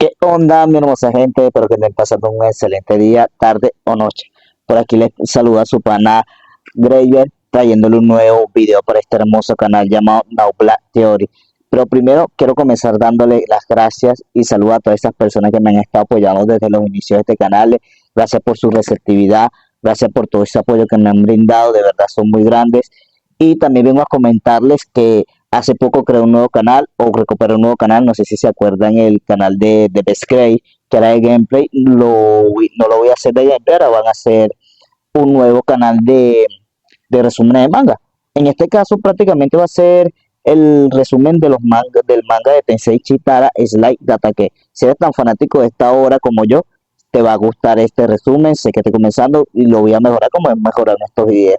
¿Qué onda, mi hermosa gente? Espero que estén pasando un excelente día, tarde o noche. Por aquí les saluda su pana Graver, trayéndole un nuevo video para este hermoso canal llamado Now Black Theory. Pero primero quiero comenzar dándole las gracias y saludos a todas esas personas que me han estado apoyando desde los inicios de este canal. Gracias por su receptividad, gracias por todo ese apoyo que me han brindado, de verdad son muy grandes. Y también vengo a comentarles que hace poco creé un nuevo canal o recuperé un nuevo canal, no sé si se acuerdan el canal de Best Grade, que era de gameplay, no lo voy a hacer de gameplay, ahora van a hacer un nuevo canal de resúmenes de manga. En este caso prácticamente va a ser el resumen de los mangas, del manga de Tensei Chitara Slide Gatake. Si eres tan fanático de esta obra como yo, te va a gustar este resumen, sé que estoy comenzando y lo voy a mejorar como he mejorado en estos videos.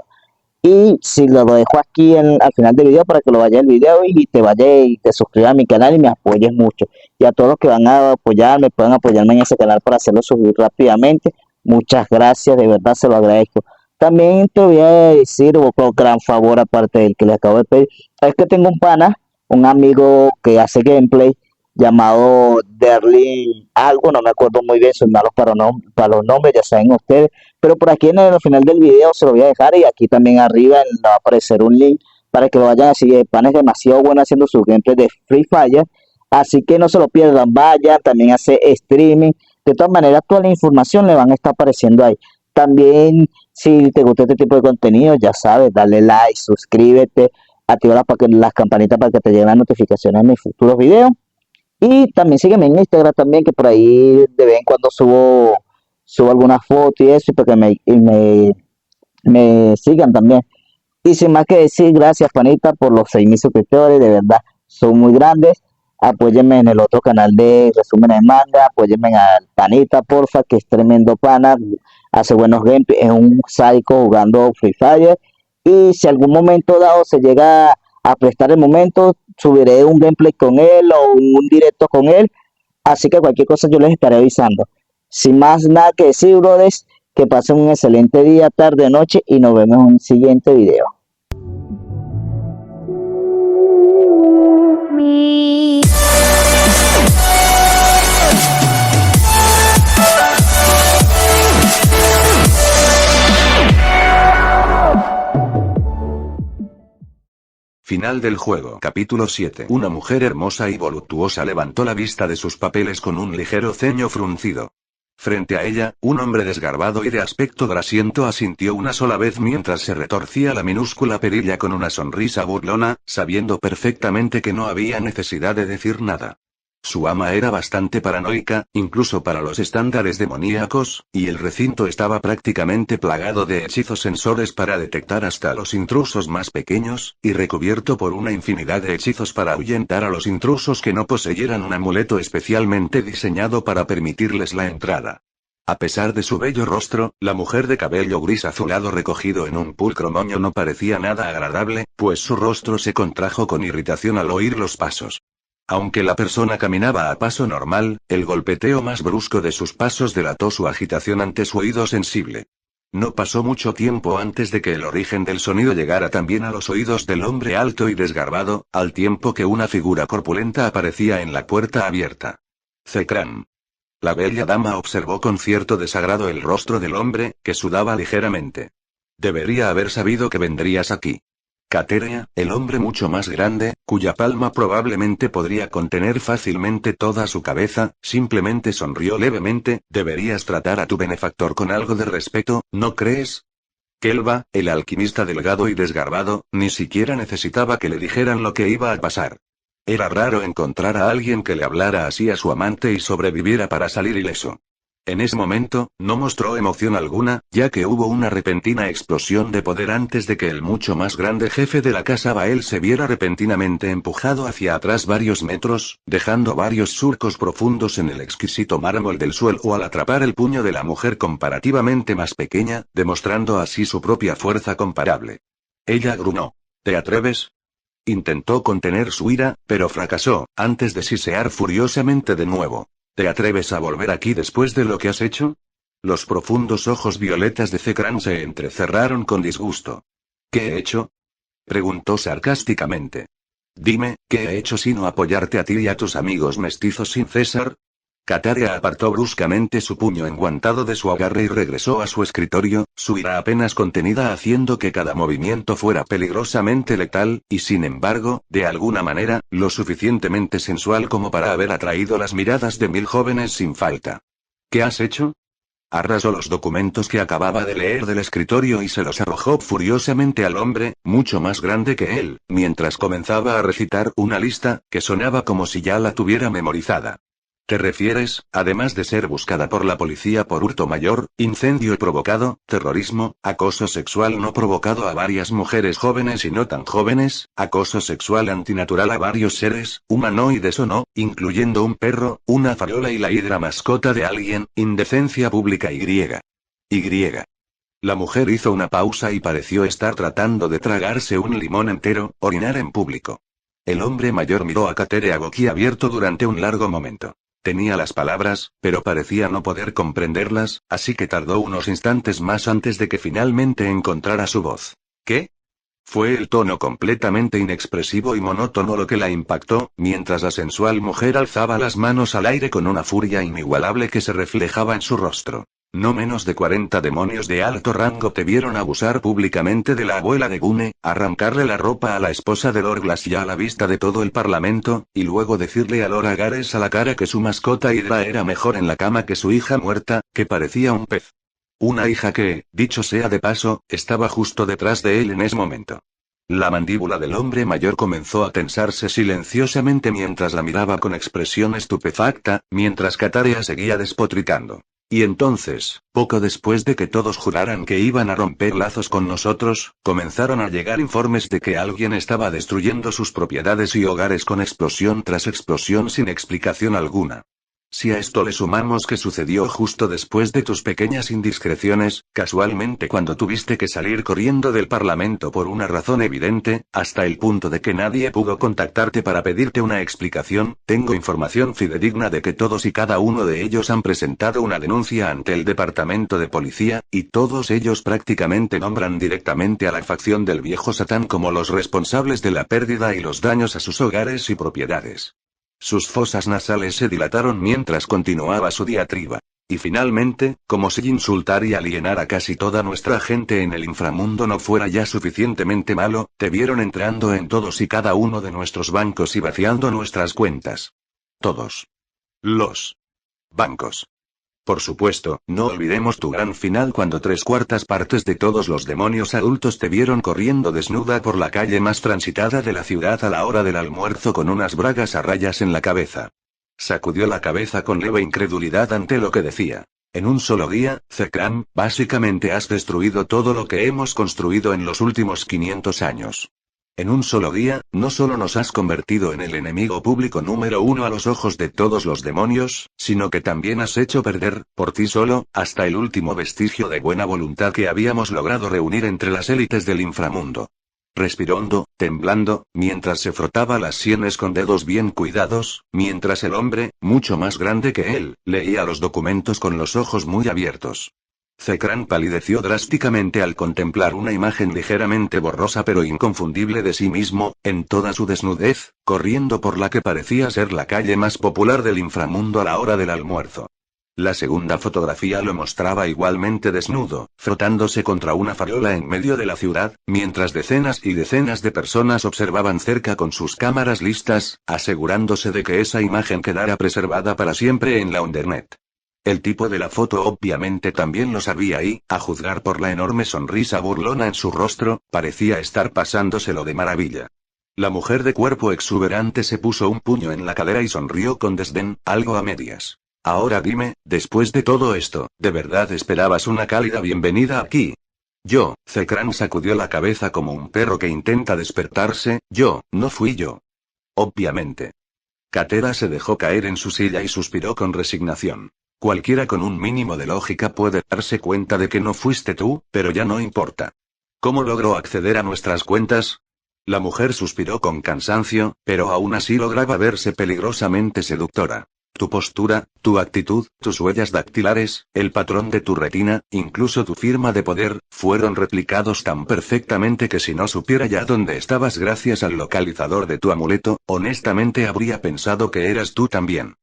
Y si lo dejo aquí al final del video para que lo vayas el video y te vayas y te suscribas a mi canal y me apoyes mucho. Y a todos los que van a apoyarme, pueden apoyarme en ese canal para hacerlo subir rápidamente. Muchas gracias, de verdad se lo agradezco. También te voy a decir, otro gran favor aparte del que le acabo de pedir, es que tengo un pana, un amigo que hace gameplay llamado Derlin algo, no me acuerdo muy bien, soy malo para los nombres, ya saben ustedes, pero por aquí en el final del video se lo voy a dejar y aquí también arriba va a aparecer un link para que lo vayan a seguir. El pan es demasiado bueno haciendo su gameplay de Free Fire, así que no se lo pierdan, vayan, también hace streaming. De todas maneras, toda la información le van a estar apareciendo ahí. También, si te gusta este tipo de contenido, ya sabes, dale like, suscríbete, activa las campanitas para que te lleguen las notificaciones de mis futuros videos. Y también sígueme en Instagram también, que por ahí de vez en cuando subo algunas fotos y eso, y para que me sigan también. Y sin más que decir, gracias, panita, por los 6.000 suscriptores, de verdad, son muy grandes. Apóyenme en el otro canal de resúmenes de manga, apóyenme al panita, porfa, que es tremendo pana, hace buenos gameplays, es un psycho jugando Free Fire. Y si algún momento dado se llega a prestar el momento, subiré un gameplay con él o un directo con él. Así que cualquier cosa yo les estaré avisando. Sin más nada que decir, brothers, que pasen un excelente día, tarde, noche y nos vemos en un siguiente video. Final del juego. Capítulo 7. Una mujer hermosa y voluptuosa levantó la vista de sus papeles con un ligero ceño fruncido. Frente a ella, un hombre desgarbado y de aspecto grasiento asintió una sola vez mientras se retorcía la minúscula perilla con una sonrisa burlona, sabiendo perfectamente que no había necesidad de decir nada. Su ama era bastante paranoica, incluso para los estándares demoníacos, y el recinto estaba prácticamente plagado de hechizos sensores para detectar hasta los intrusos más pequeños, y recubierto por una infinidad de hechizos para ahuyentar a los intrusos que no poseyeran un amuleto especialmente diseñado para permitirles la entrada. A pesar de su bello rostro, la mujer de cabello gris azulado recogido en un pulcro moño no parecía nada agradable, pues su rostro se contrajo con irritación al oír los pasos. Aunque la persona caminaba a paso normal, el golpeteo más brusco de sus pasos delató su agitación ante su oído sensible. No pasó mucho tiempo antes de que el origen del sonido llegara también a los oídos del hombre alto y desgarbado, al tiempo que una figura corpulenta aparecía en la puerta abierta. Zekran. La bella dama observó con cierto desagrado el rostro del hombre, que sudaba ligeramente. Debería haber sabido que vendrías aquí. Cateria, el hombre mucho más grande, cuya palma probablemente podría contener fácilmente toda su cabeza, simplemente sonrió levemente. Deberías tratar a tu benefactor con algo de respeto, ¿no crees? Kelva, el alquimista delgado y desgarbado, ni siquiera necesitaba que le dijeran lo que iba a pasar. Era raro encontrar a alguien que le hablara así a su amante y sobreviviera para salir ileso. En ese momento, no mostró emoción alguna, ya que hubo una repentina explosión de poder antes de que el mucho más grande jefe de la casa Bael se viera repentinamente empujado hacia atrás varios metros, dejando varios surcos profundos en el exquisito mármol del suelo al atrapar el puño de la mujer comparativamente más pequeña, demostrando así su propia fuerza comparable. Ella gruñó. ¿Te atreves? Intentó contener su ira, pero fracasó, antes de sisear furiosamente de nuevo. ¿Te atreves a volver aquí después de lo que has hecho? Los profundos ojos violetas de Zekran se entrecerraron con disgusto. ¿Qué he hecho? Preguntó sarcásticamente. Dime, ¿qué he hecho sino apoyarte a ti y a tus amigos mestizos sin César? Kataria apartó bruscamente su puño enguantado de su agarre y regresó a su escritorio, su ira apenas contenida haciendo que cada movimiento fuera peligrosamente letal, y sin embargo, de alguna manera, lo suficientemente sensual como para haber atraído las miradas de 1000 jóvenes sin falta. ¿Qué has hecho? Arrasó los documentos que acababa de leer del escritorio y se los arrojó furiosamente al hombre, mucho más grande que él, mientras comenzaba a recitar una lista, que sonaba como si ya la tuviera memorizada. ¿Te refieres, además de ser buscada por la policía por hurto mayor, incendio provocado, terrorismo, acoso sexual no provocado a varias mujeres jóvenes y no tan jóvenes, acoso sexual antinatural a varios seres, humanoides o no, incluyendo un perro, una farola y la hidra mascota de alguien, indecencia pública Y. La mujer hizo una pausa y pareció estar tratando de tragarse un limón entero, orinar en público. El hombre mayor miró a Kateria boquiabierto durante un largo momento. Tenía las palabras, pero parecía no poder comprenderlas, así que tardó unos instantes más antes de que finalmente encontrara su voz. ¿Qué? Fue el tono completamente inexpresivo y monótono lo que la impactó, mientras la sensual mujer alzaba las manos al aire con una furia inigualable que se reflejaba en su rostro. No menos de 40 demonios de alto rango te vieron abusar públicamente de la abuela de Gune, arrancarle la ropa a la esposa de Lord Glass y a la vista de todo el parlamento, y luego decirle a Lord Agares a la cara que su mascota Hydra era mejor en la cama que su hija muerta, que parecía un pez. Una hija que, dicho sea de paso, estaba justo detrás de él en ese momento. La mandíbula del hombre mayor comenzó a tensarse silenciosamente mientras la miraba con expresión estupefacta, mientras Kataria seguía despotricando. Y entonces, poco después de que todos juraran que iban a romper lazos con nosotros, comenzaron a llegar informes de que alguien estaba destruyendo sus propiedades y hogares con explosión tras explosión sin explicación alguna. Si a esto le sumamos que sucedió justo después de tus pequeñas indiscreciones, casualmente cuando tuviste que salir corriendo del Parlamento por una razón evidente, hasta el punto de que nadie pudo contactarte para pedirte una explicación, tengo información fidedigna de que todos y cada uno de ellos han presentado una denuncia ante el Departamento de Policía, y todos ellos prácticamente nombran directamente a la facción del viejo Satán como los responsables de la pérdida y los daños a sus hogares y propiedades. Sus fosas nasales se dilataron mientras continuaba su diatriba. Y finalmente, como si insultar y alienar a casi toda nuestra gente en el inframundo no fuera ya suficientemente malo, te vieron entrando en todos y cada uno de nuestros bancos y vaciando nuestras cuentas. Todos los bancos. Por supuesto, no olvidemos tu gran final cuando 3/4 partes de todos los demonios adultos te vieron corriendo desnuda por la calle más transitada de la ciudad a la hora del almuerzo con unas bragas a rayas en la cabeza. Sacudió la cabeza con leve incredulidad ante lo que decía. En un solo día, Zekram, básicamente has destruido todo lo que hemos construido en los últimos 500 años. En un solo día, no solo nos has convertido en el enemigo público número 1 a los ojos de todos los demonios, sino que también has hecho perder, por ti solo, hasta el último vestigio de buena voluntad que habíamos logrado reunir entre las élites del inframundo. Respiró hondo, temblando, mientras se frotaba las sienes con dedos bien cuidados, mientras el hombre, mucho más grande que él, leía los documentos con los ojos muy abiertos. Zekran palideció drásticamente al contemplar una imagen ligeramente borrosa pero inconfundible de sí mismo, en toda su desnudez, corriendo por la que parecía ser la calle más popular del inframundo a la hora del almuerzo. La segunda fotografía lo mostraba igualmente desnudo, frotándose contra una farola en medio de la ciudad, mientras decenas y decenas de personas observaban cerca con sus cámaras listas, asegurándose de que esa imagen quedara preservada para siempre en la Undernet. El tipo de la foto obviamente también lo sabía y, a juzgar por la enorme sonrisa burlona en su rostro, parecía estar pasándoselo de maravilla. La mujer de cuerpo exuberante se puso un puño en la cadera y sonrió con desdén, algo a medias. Ahora dime, después de todo esto, ¿de verdad esperabas una cálida bienvenida aquí? Zekran sacudió la cabeza como un perro que intenta despertarse, no fui yo. Obviamente. Katera se dejó caer en su silla y suspiró con resignación. Cualquiera con un mínimo de lógica puede darse cuenta de que no fuiste tú, pero ya no importa. ¿Cómo logró acceder a nuestras cuentas? La mujer suspiró con cansancio, pero aún así lograba verse peligrosamente seductora. Tu postura, tu actitud, tus huellas dactilares, el patrón de tu retina, incluso tu firma de poder, fueron replicados tan perfectamente que si no supiera ya dónde estabas gracias al localizador de tu amuleto, honestamente habría pensado que eras tú también.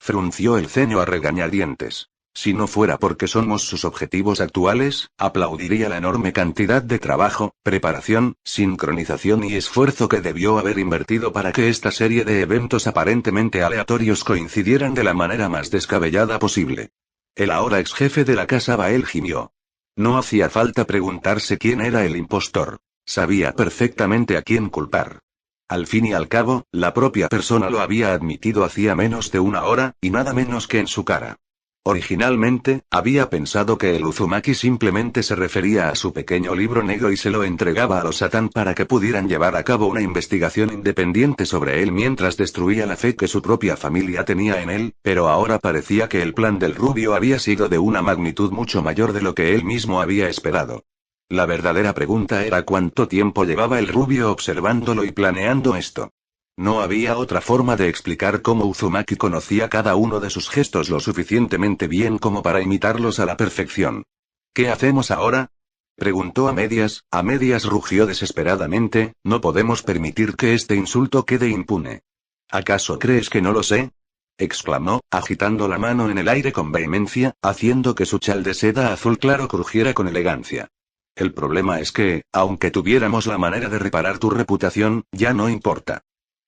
Frunció el ceño a regañadientes. Si no fuera porque somos sus objetivos actuales, aplaudiría la enorme cantidad de trabajo, preparación, sincronización y esfuerzo que debió haber invertido para que esta serie de eventos aparentemente aleatorios coincidieran de la manera más descabellada posible. El ahora ex jefe de la casa Bael gimió. No hacía falta preguntarse quién era el impostor. Sabía perfectamente a quién culpar. Al fin y al cabo, la propia persona lo había admitido hacía menos de una hora, y nada menos que en su cara. Originalmente, había pensado que el Uzumaki simplemente se refería a su pequeño libro negro y se lo entregaba a los Satan para que pudieran llevar a cabo una investigación independiente sobre él mientras destruía la fe que su propia familia tenía en él, pero ahora parecía que el plan del rubio había sido de una magnitud mucho mayor de lo que él mismo había esperado. La verdadera pregunta era cuánto tiempo llevaba el rubio observándolo y planeando esto. No había otra forma de explicar cómo Uzumaki conocía cada uno de sus gestos lo suficientemente bien como para imitarlos a la perfección. ¿Qué hacemos ahora? Preguntó a medias rugió desesperadamente, no podemos permitir que este insulto quede impune. ¿Acaso crees que no lo sé? Exclamó, agitando la mano en el aire con vehemencia, haciendo que su chal de seda azul claro crujiera con elegancia. El problema es que, aunque tuviéramos la manera de reparar tu reputación, ya no importa.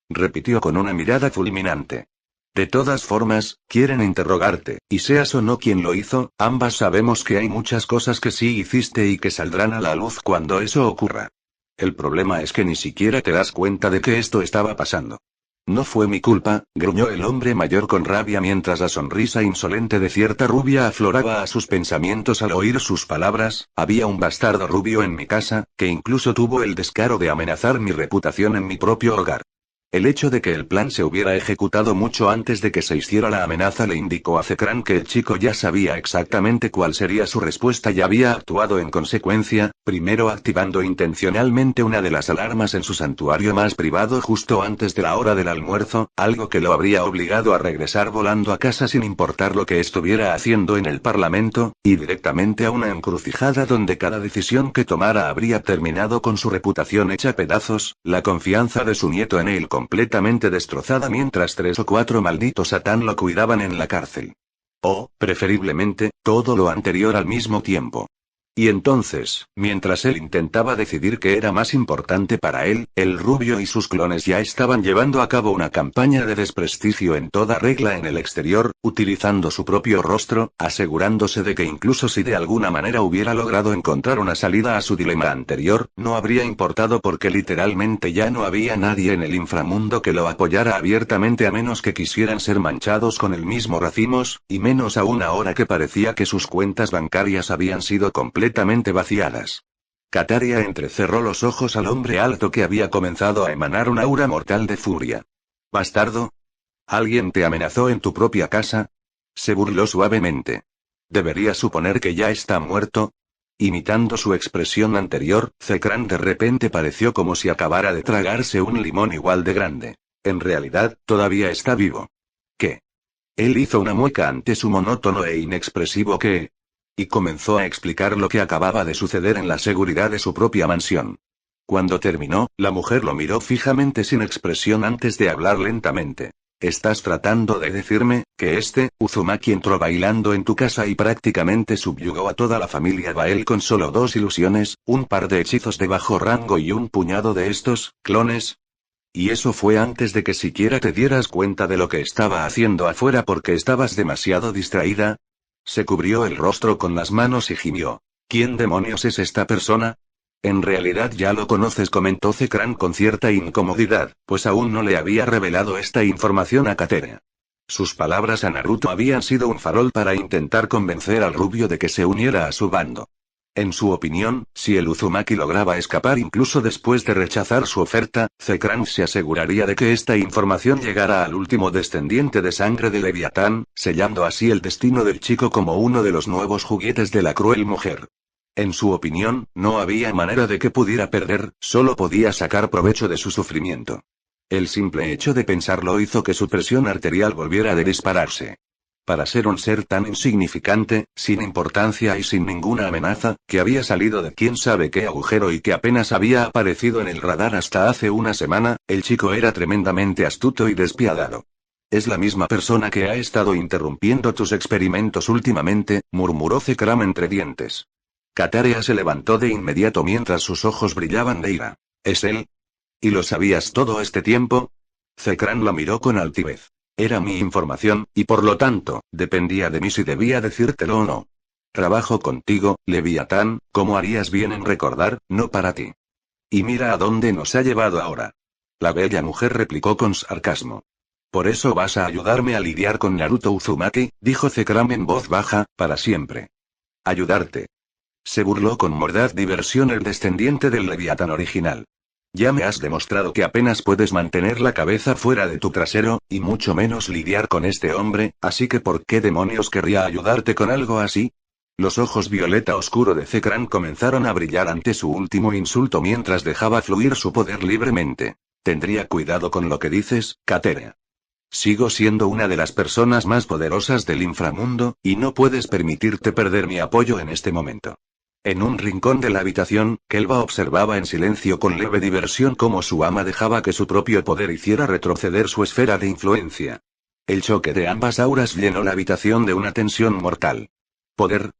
Repitió con una mirada fulminante. De todas formas, quieren interrogarte, y seas o no quien lo hizo, ambas sabemos que hay muchas cosas que sí hiciste y que saldrán a la luz cuando eso ocurra. El problema es que ni siquiera te das cuenta de que esto estaba pasando. No fue mi culpa, gruñó el hombre mayor con rabia mientras la sonrisa insolente de cierta rubia afloraba a sus pensamientos al oír sus palabras. Había un bastardo rubio en mi casa, que incluso tuvo el descaro de amenazar mi reputación en mi propio hogar. El hecho de que el plan se hubiera ejecutado mucho antes de que se hiciera la amenaza le indicó a Zekran que el chico ya sabía exactamente cuál sería su respuesta y había actuado en consecuencia, primero activando intencionalmente una de las alarmas en su santuario más privado justo antes de la hora del almuerzo, algo que lo habría obligado a regresar volando a casa sin importar lo que estuviera haciendo en el Parlamento, y directamente a una encrucijada donde cada decisión que tomara habría terminado con su reputación hecha pedazos, la confianza de su nieto en él completamente destrozada mientras 3 o 4 malditos Satán lo cuidaban en la cárcel. O, preferiblemente, todo lo anterior al mismo tiempo. Y entonces, mientras él intentaba decidir qué era más importante para él, el rubio y sus clones ya estaban llevando a cabo una campaña de desprestigio en toda regla en el exterior, utilizando su propio rostro, asegurándose de que incluso si de alguna manera hubiera logrado encontrar una salida a su dilema anterior, no habría importado porque literalmente ya no había nadie en el inframundo que lo apoyara abiertamente a menos que quisieran ser manchados con el mismo racimos, y menos aún ahora que parecía que sus cuentas bancarias habían sido completamente vaciadas. Kataria entrecerró los ojos al hombre alto que había comenzado a emanar un aura mortal de furia. ¿Bastardo? ¿Alguien te amenazó en tu propia casa? Se burló suavemente. ¿Debería suponer que ya está muerto? Imitando su expresión anterior, Zekran de repente pareció como si acabara de tragarse un limón igual de grande. En realidad, todavía está vivo. ¿Qué? Él hizo una mueca ante su monótono e inexpresivo ¿qué? Y comenzó a explicar lo que acababa de suceder en la seguridad de su propia mansión. Cuando terminó, la mujer lo miró fijamente sin expresión antes de hablar lentamente. ¿Estás tratando de decirme que Uzumaki entró bailando en tu casa y prácticamente subyugó a toda la familia Bael con solo 2 ilusiones, un par de hechizos de bajo rango y un puñado de estos clones? ¿Y eso fue antes de que siquiera te dieras cuenta de lo que estaba haciendo afuera porque estabas demasiado distraída? Se cubrió el rostro con las manos y gimió. ¿Quién demonios es esta persona? En realidad ya lo conoces, comentó Zekran con cierta incomodidad, pues aún no le había revelado esta información a Kateria. Sus palabras a Naruto habían sido un farol para intentar convencer al rubio de que se uniera a su bando. En su opinión, si el Uzumaki lograba escapar incluso después de rechazar su oferta, Zekran se aseguraría de que esta información llegara al último descendiente de sangre de Leviatán, sellando así el destino del chico como uno de los nuevos juguetes de la cruel mujer. En su opinión, no había manera de que pudiera perder, solo podía sacar provecho de su sufrimiento. El simple hecho de pensarlo hizo que su presión arterial volviera a dispararse. Para ser un ser tan insignificante, sin importancia y sin ninguna amenaza, que había salido de quién sabe qué agujero y que apenas había aparecido en el radar hasta hace una semana, el chico era tremendamente astuto y despiadado. Es la misma persona que ha estado interrumpiendo tus experimentos últimamente, murmuró Zekram entre dientes. Kataria se levantó de inmediato mientras sus ojos brillaban de ira. ¿Es él? ¿Y lo sabías todo este tiempo? Zekram la miró con altivez. Era mi información, y por lo tanto, dependía de mí si debía decírtelo o no. Trabajo contigo, Leviatán, como harías bien en recordar, no para ti. Y mira a dónde nos ha llevado ahora. La bella mujer replicó con sarcasmo. Por eso vas a ayudarme a lidiar con Naruto Uzumaki, dijo Zekram en voz baja, para siempre. Ayudarte. Se burló con mordaz diversión el descendiente del Leviatán original. Ya me has demostrado que apenas puedes mantener la cabeza fuera de tu trasero, y mucho menos lidiar con este hombre, así que ¿por qué demonios querría ayudarte con algo así? Los ojos violeta oscuro de Zekran comenzaron a brillar ante su último insulto mientras dejaba fluir su poder libremente. Tendría cuidado con lo que dices, Kateria. Sigo siendo una de las personas más poderosas del inframundo, y no puedes permitirte perder mi apoyo en este momento. En un rincón de la habitación, Kelva observaba en silencio con leve diversión cómo su ama dejaba que su propio poder hiciera retroceder su esfera de influencia. El choque de ambas auras llenó la habitación de una tensión mortal. ¿Poder?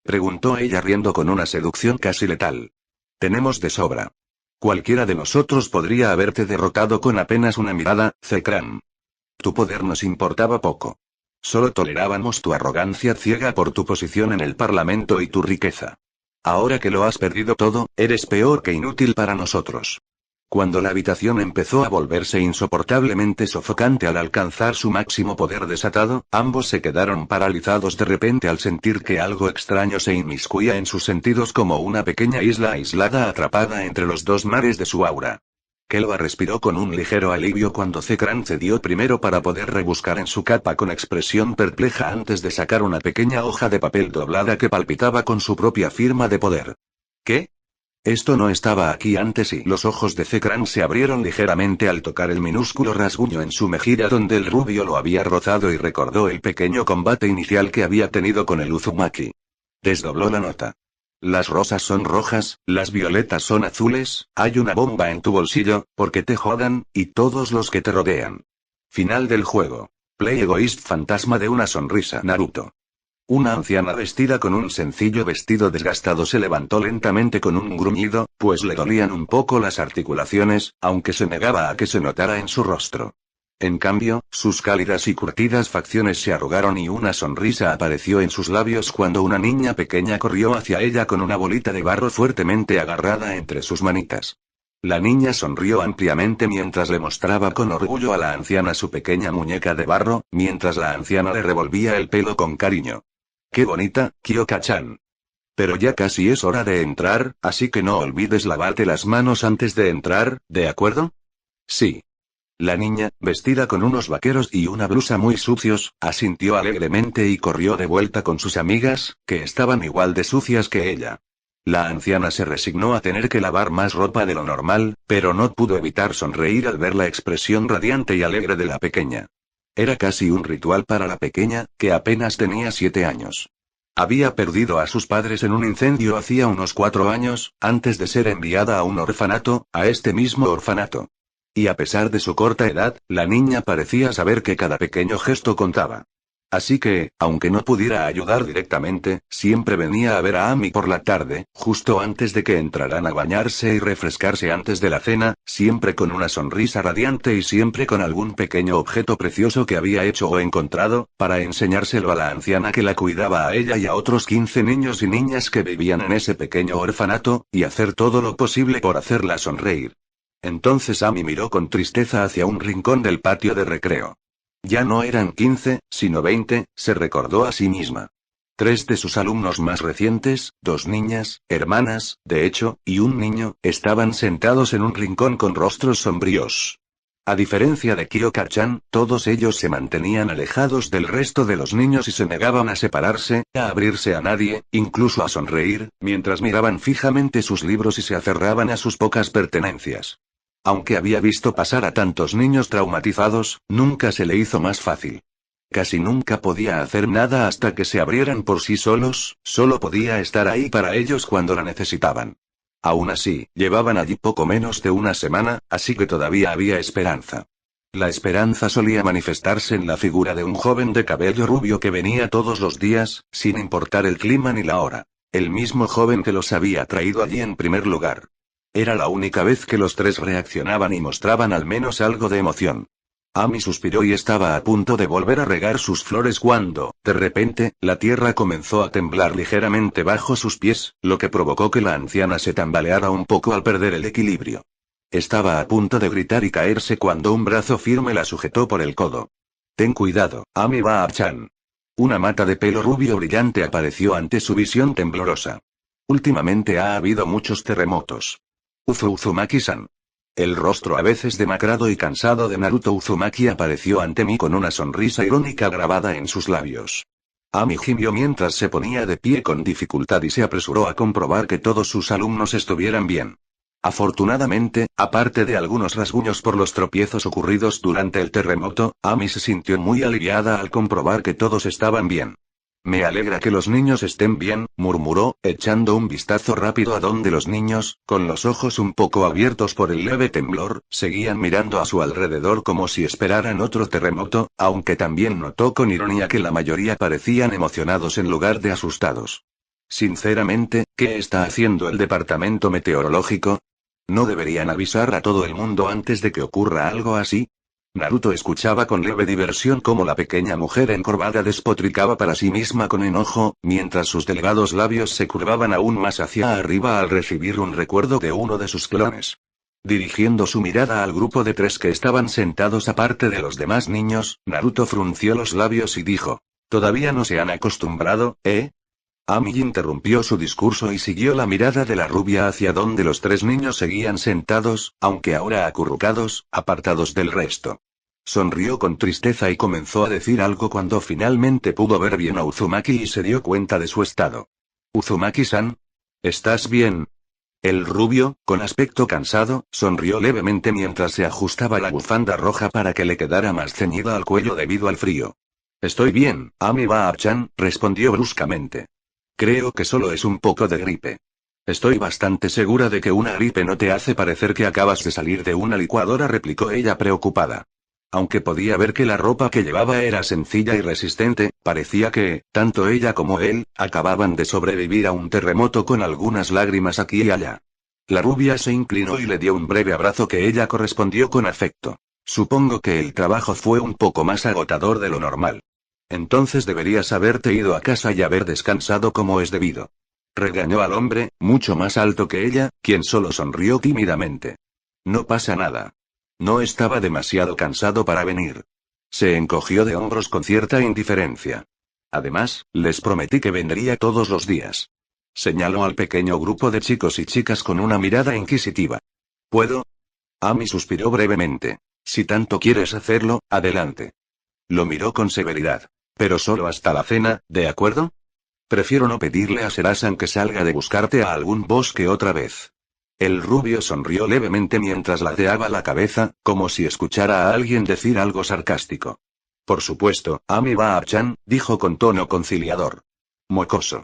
Preguntó ella riendo con una seducción casi letal. Tenemos de sobra. Cualquiera de nosotros podría haberte derrotado con apenas una mirada, Zekran. Tu poder nos importaba poco. Solo tolerábamos tu arrogancia ciega por tu posición en el Parlamento y tu riqueza. Ahora que lo has perdido todo, eres peor que inútil para nosotros. Cuando la habitación empezó a volverse insoportablemente sofocante al alcanzar su máximo poder desatado, ambos se quedaron paralizados de repente al sentir que algo extraño se inmiscuía en sus sentidos como una pequeña isla aislada atrapada entre los dos mares de su aura. Kelva respiró con un ligero alivio cuando Zekran cedió primero para poder rebuscar en su capa con expresión perpleja antes de sacar una pequeña hoja de papel doblada que palpitaba con su propia firma de poder. ¿Qué? Esto no estaba aquí antes y los ojos de Zekran se abrieron ligeramente al tocar el minúsculo rasguño en su mejilla donde el rubio lo había rozado y recordó el pequeño combate inicial que había tenido con el Uzumaki. Desdobló la nota. Las rosas son rojas, las violetas son azules, hay una bomba en tu bolsillo, porque te jodan, y todos los que te rodean. Final del juego. Play Egoist fantasma de una sonrisa Naruto. Una anciana vestida con un sencillo vestido desgastado se levantó lentamente con un gruñido, pues le dolían un poco las articulaciones, aunque se negaba a que se notara en su rostro. En cambio, sus cálidas y curtidas facciones se arrugaron y una sonrisa apareció en sus labios cuando una niña pequeña corrió hacia ella con una bolita de barro fuertemente agarrada entre sus manitas. La niña sonrió ampliamente mientras le mostraba con orgullo a la anciana su pequeña muñeca de barro, mientras la anciana le revolvía el pelo con cariño. ¡Qué bonita, Kyoka-chan! Pero ya casi es hora de entrar, así que no olvides lavarte las manos antes de entrar, ¿de acuerdo? Sí. La niña, vestida con unos vaqueros y una blusa muy sucios, asintió alegremente y corrió de vuelta con sus amigas, que estaban igual de sucias que ella. La anciana se resignó a tener que lavar más ropa de lo normal, pero no pudo evitar sonreír al ver la expresión radiante y alegre de la pequeña. Era casi un ritual para la pequeña, que apenas tenía 7 años. Había perdido a sus padres en un incendio hacía unos 4 años, antes de ser enviada a un orfanato, a este mismo orfanato. Y a pesar de su corta edad, la niña parecía saber que cada pequeño gesto contaba. Así que, aunque no pudiera ayudar directamente, siempre venía a ver a Amy por la tarde, justo antes de que entraran a bañarse y refrescarse antes de la cena, siempre con una sonrisa radiante y siempre con algún pequeño objeto precioso que había hecho o encontrado, para enseñárselo a la anciana que la cuidaba a ella y a otros 15 niños y niñas que vivían en ese pequeño orfanato, y hacer todo lo posible por hacerla sonreír. Entonces Amy miró con tristeza hacia un rincón del patio de recreo. Ya no eran 15, sino 20, se recordó a sí misma. 3 de sus alumnos más recientes, 2 niñas, hermanas, de hecho, y un niño, estaban sentados en un rincón con rostros sombríos. A diferencia de Kyoka-chan, todos ellos se mantenían alejados del resto de los niños y se negaban a separarse, a abrirse a nadie, incluso a sonreír, mientras miraban fijamente sus libros y se aferraban a sus pocas pertenencias. Aunque había visto pasar a tantos niños traumatizados, nunca se le hizo más fácil. Casi nunca podía hacer nada hasta que se abrieran por sí solos, solo podía estar ahí para ellos cuando la necesitaban. Aún así, llevaban allí poco menos de una semana, así que todavía había esperanza. La esperanza solía manifestarse en la figura de un joven de cabello rubio que venía todos los días, sin importar el clima ni la hora. El mismo joven que los había traído allí en primer lugar. Era la única vez que los tres reaccionaban y mostraban al menos algo de emoción. Amy suspiró y estaba a punto de volver a regar sus flores cuando, de repente, la tierra comenzó a temblar ligeramente bajo sus pies, lo que provocó que la anciana se tambaleara un poco al perder el equilibrio. Estaba a punto de gritar y caerse cuando un brazo firme la sujetó por el codo. Ten cuidado, Amy Baa-chan. Una mata de pelo rubio brillante apareció ante su visión temblorosa. Últimamente ha habido muchos terremotos. Uzumaki-san. El rostro a veces demacrado y cansado de Naruto Uzumaki apareció ante mí con una sonrisa irónica grabada en sus labios. Amy gimió mientras se ponía de pie con dificultad y se apresuró a comprobar que todos sus alumnos estuvieran bien. Afortunadamente, aparte de algunos rasguños por los tropiezos ocurridos durante el terremoto, Amy se sintió muy aliviada al comprobar que todos estaban bien. Me alegra que los niños estén bien, murmuró, echando un vistazo rápido a donde los niños, con los ojos un poco abiertos por el leve temblor, seguían mirando a su alrededor como si esperaran otro terremoto, aunque también notó con ironía que la mayoría parecían emocionados en lugar de asustados. Sinceramente, ¿qué está haciendo el departamento meteorológico? ¿No deberían avisar a todo el mundo antes de que ocurra algo así? Naruto escuchaba con leve diversión cómo la pequeña mujer encorvada despotricaba para sí misma con enojo, mientras sus delgados labios se curvaban aún más hacia arriba al recibir un recuerdo de uno de sus clones. Dirigiendo su mirada al grupo de tres que estaban sentados aparte de los demás niños, Naruto frunció los labios y dijo: ¿Todavía no se han acostumbrado, eh? Amy interrumpió su discurso y siguió la mirada de la rubia hacia donde los tres niños seguían sentados, aunque ahora acurrucados, apartados del resto. Sonrió con tristeza y comenzó a decir algo cuando finalmente pudo ver bien a Uzumaki y se dio cuenta de su estado. Uzumaki-san. ¿Estás bien? El rubio, con aspecto cansado, sonrió levemente mientras se ajustaba la bufanda roja para que le quedara más ceñida al cuello debido al frío. Estoy bien, Amy Baa-chan, respondió bruscamente. Creo que solo es un poco de gripe. Estoy bastante segura de que una gripe no te hace parecer que acabas de salir de una licuadora, replicó ella preocupada. Aunque podía ver que la ropa que llevaba era sencilla y resistente, parecía que, tanto ella como él, acababan de sobrevivir a un terremoto con algunas lágrimas aquí y allá. La rubia se inclinó y le dio un breve abrazo que ella correspondió con afecto. Supongo que el trabajo fue un poco más agotador de lo normal. Entonces deberías haberte ido a casa y haber descansado como es debido. Regañó al hombre, mucho más alto que ella, quien solo sonrió tímidamente. No pasa nada. No estaba demasiado cansado para venir. Se encogió de hombros con cierta indiferencia. Además, les prometí que vendría todos los días. Señaló al pequeño grupo de chicos y chicas con una mirada inquisitiva. ¿Puedo? Amy suspiró brevemente. Si tanto quieres hacerlo, adelante. Lo miró con severidad. Pero solo hasta la cena, ¿de acuerdo? Prefiero no pedirle a Serasan que salga de buscarte a algún bosque otra vez. El rubio sonrió levemente mientras ladeaba la cabeza, como si escuchara a alguien decir algo sarcástico. Por supuesto, Amy Baa-chan, dijo con tono conciliador. Mocoso.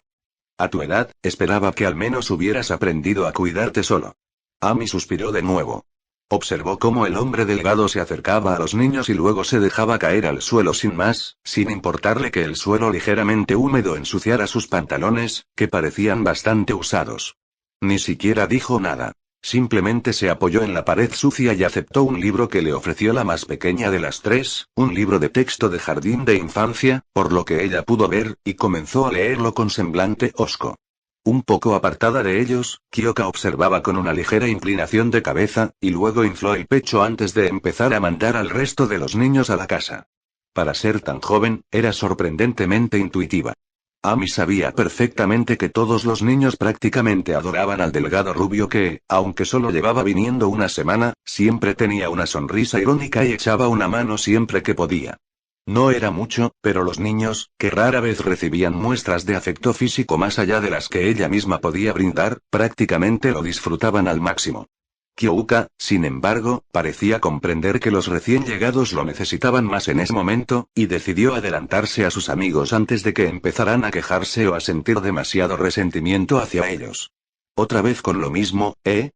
A tu edad, esperaba que al menos hubieras aprendido a cuidarte solo. Amy suspiró de nuevo. Observó cómo el hombre delgado se acercaba a los niños y luego se dejaba caer al suelo sin más, sin importarle que el suelo ligeramente húmedo ensuciara sus pantalones, que parecían bastante usados. Ni siquiera dijo nada. Simplemente se apoyó en la pared sucia y aceptó un libro que le ofreció la más pequeña de las tres, un libro de texto de jardín de infancia, por lo que ella pudo ver, y comenzó a leerlo con semblante hosco. Un poco apartada de ellos, Kyoka observaba con una ligera inclinación de cabeza, y luego infló el pecho antes de empezar a mandar al resto de los niños a la casa. Para ser tan joven, era sorprendentemente intuitiva. Amy sabía perfectamente que todos los niños prácticamente adoraban al delgado rubio que, aunque solo llevaba viniendo una semana, siempre tenía una sonrisa irónica y echaba una mano siempre que podía. No era mucho, pero los niños, que rara vez recibían muestras de afecto físico más allá de las que ella misma podía brindar, prácticamente lo disfrutaban al máximo. Kyoka, sin embargo, parecía comprender que los recién llegados lo necesitaban más en ese momento, y decidió adelantarse a sus amigos antes de que empezaran a quejarse o a sentir demasiado resentimiento hacia ellos. ¿Otra vez con lo mismo, eh?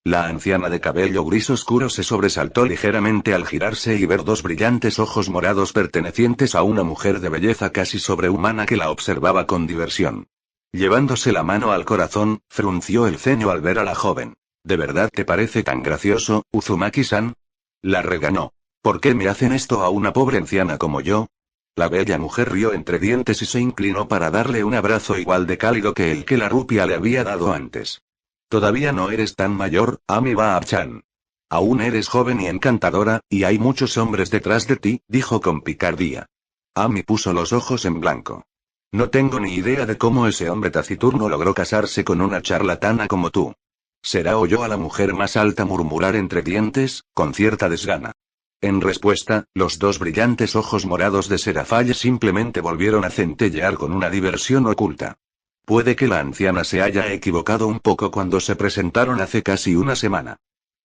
La anciana de cabello gris oscuro se sobresaltó ligeramente al girarse y ver dos brillantes ojos morados pertenecientes a una mujer de belleza casi sobrehumana que la observaba con diversión. Llevándose la mano al corazón, frunció el ceño al ver a la joven. ¿De verdad te parece tan gracioso, Uzumaki-san? La regañó. ¿Por qué me hacen esto a una pobre anciana como yo? La bella mujer rió entre dientes y se inclinó para darle un abrazo igual de cálido que el que la rupia le había dado antes. Todavía no eres tan mayor, Amiba-chan. Aún eres joven y encantadora, y hay muchos hombres detrás de ti, dijo con picardía. Ami puso los ojos en blanco. No tengo ni idea de cómo ese hombre taciturno logró casarse con una charlatana como tú. ¿Será oyó a la mujer más alta murmurar entre dientes, con cierta desgana? En respuesta, los dos brillantes ojos morados de Serafalle simplemente volvieron a centellear con una diversión oculta. Puede que la anciana se haya equivocado un poco cuando se presentaron hace casi una semana.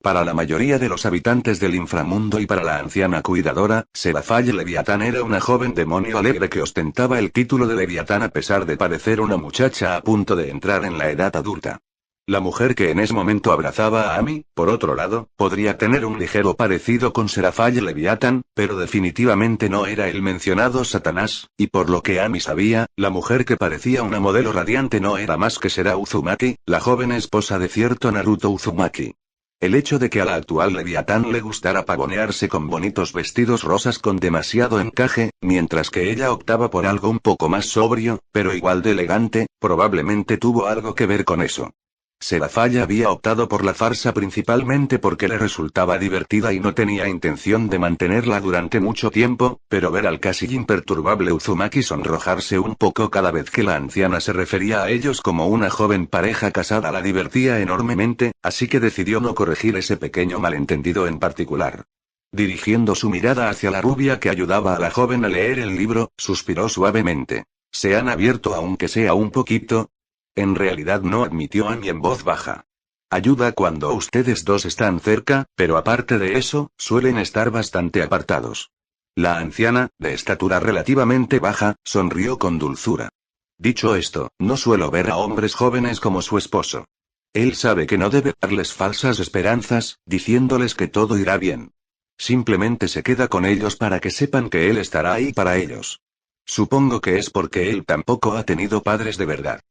Para la mayoría de los habitantes del inframundo y para la anciana cuidadora, Serafalle Leviatán era una joven demonio alegre que ostentaba el título de Leviatán a pesar de parecer una muchacha a punto de entrar en la edad adulta. La mujer que en ese momento abrazaba a Ami, por otro lado, podría tener un ligero parecido con Serafalle Leviatán, pero definitivamente no era el mencionado Satanás, y por lo que Ami sabía, la mujer que parecía una modelo radiante no era más que Sera Uzumaki, la joven esposa de cierto Naruto Uzumaki. El hecho de que a la actual Leviatán le gustara pavonearse con bonitos vestidos rosas con demasiado encaje, mientras que ella optaba por algo un poco más sobrio, pero igual de elegante, probablemente tuvo algo que ver con eso. Serafalle había optado por la farsa principalmente porque le resultaba divertida y no tenía intención de mantenerla durante mucho tiempo, pero ver al casi imperturbable Uzumaki sonrojarse un poco cada vez que la anciana se refería a ellos como una joven pareja casada la divertía enormemente, así que decidió no corregir ese pequeño malentendido en particular. Dirigiendo su mirada hacia la rubia que ayudaba a la joven a leer el libro, suspiró suavemente. ¿Se han abierto aunque sea un poquito? En realidad no, admitió Ami en voz baja. Ayuda cuando ustedes dos están cerca, pero aparte de eso, suelen estar bastante apartados. La anciana, de estatura relativamente baja, sonrió con dulzura. Dicho esto, no suelo ver a hombres jóvenes como su esposo. Él sabe que no debe darles falsas esperanzas, diciéndoles que todo irá bien. Simplemente se queda con ellos para que sepan que él estará ahí para ellos. Supongo que es porque él tampoco ha tenido padres de verdad.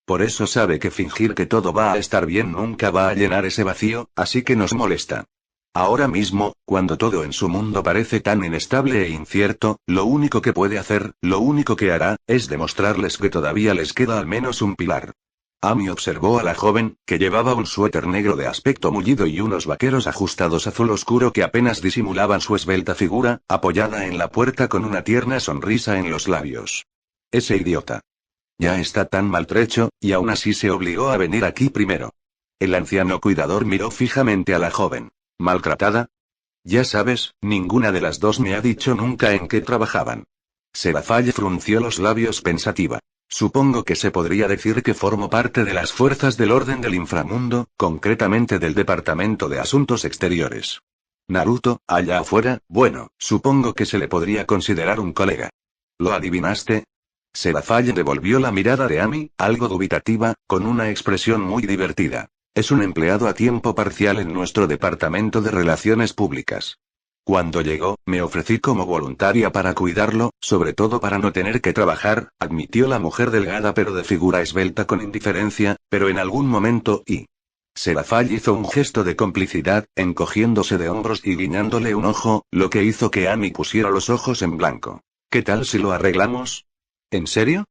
Por eso sabe que fingir que todo va a estar bien nunca va a llenar ese vacío, así que nos molesta. Ahora mismo, cuando todo en su mundo parece tan inestable e incierto, lo único que puede hacer, lo único que hará, es demostrarles que todavía les queda al menos un pilar. Ami observó a la joven, que llevaba un suéter negro de aspecto mullido y unos vaqueros ajustados azul oscuro que apenas disimulaban su esbelta figura, apoyada en la puerta con una tierna sonrisa en los labios. Ese idiota. Ya está tan maltrecho, y aún así se obligó a venir aquí primero. El anciano cuidador miró fijamente a la joven. ¿Maltratada? Ya sabes, ninguna de las dos me ha dicho nunca en qué trabajaban. Serafalle frunció los labios pensativa. Supongo que se podría decir que formo parte de las fuerzas del orden del inframundo, concretamente del Departamento de Asuntos Exteriores. Naruto, allá afuera, bueno, supongo que se le podría considerar un colega. ¿Lo adivinaste? Serafalle devolvió la mirada de Ami, algo dubitativa, con una expresión muy divertida. Es un empleado a tiempo parcial en nuestro departamento de relaciones públicas. Cuando llegó, me ofrecí como voluntaria para cuidarlo, sobre todo para no tener que trabajar, admitió la mujer delgada pero de figura esbelta con indiferencia, pero en algún momento Serafalle hizo un gesto de complicidad, encogiéndose de hombros y guiñándole un ojo, lo que hizo que Ami pusiera los ojos en blanco. ¿Qué tal si lo arreglamos? ¿En serio?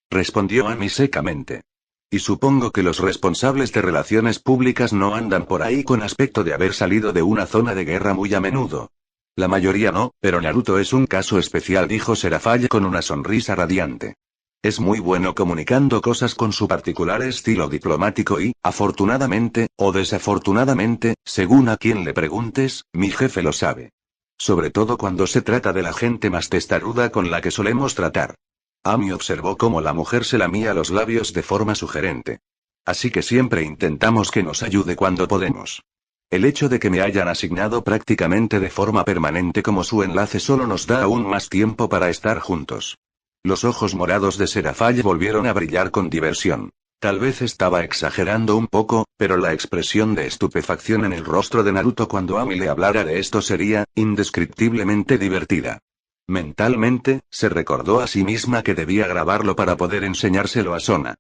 Respondió Ami secamente. Y supongo que los responsables de relaciones públicas no andan por ahí con aspecto de haber salido de una zona de guerra muy a menudo. La mayoría no, pero Naruto es un caso especial, dijo Serafalle con una sonrisa radiante. Es muy bueno comunicando cosas con su particular estilo diplomático y, afortunadamente, o desafortunadamente, según a quien le preguntes, mi jefe lo sabe. Sobre todo cuando se trata de la gente más testaruda con la que solemos tratar. Ami observó cómo la mujer se lamía los labios de forma sugerente. Así que siempre intentamos que nos ayude cuando podemos. El hecho de que me hayan asignado prácticamente de forma permanente como su enlace solo nos da aún más tiempo para estar juntos. Los ojos morados de Serafalle volvieron a brillar con diversión. Tal vez estaba exagerando un poco, pero la expresión de estupefacción en el rostro de Naruto cuando Ami le hablara de esto sería, indescriptiblemente divertida. Mentalmente, se recordó a sí misma que debía grabarlo para poder enseñárselo a Sona.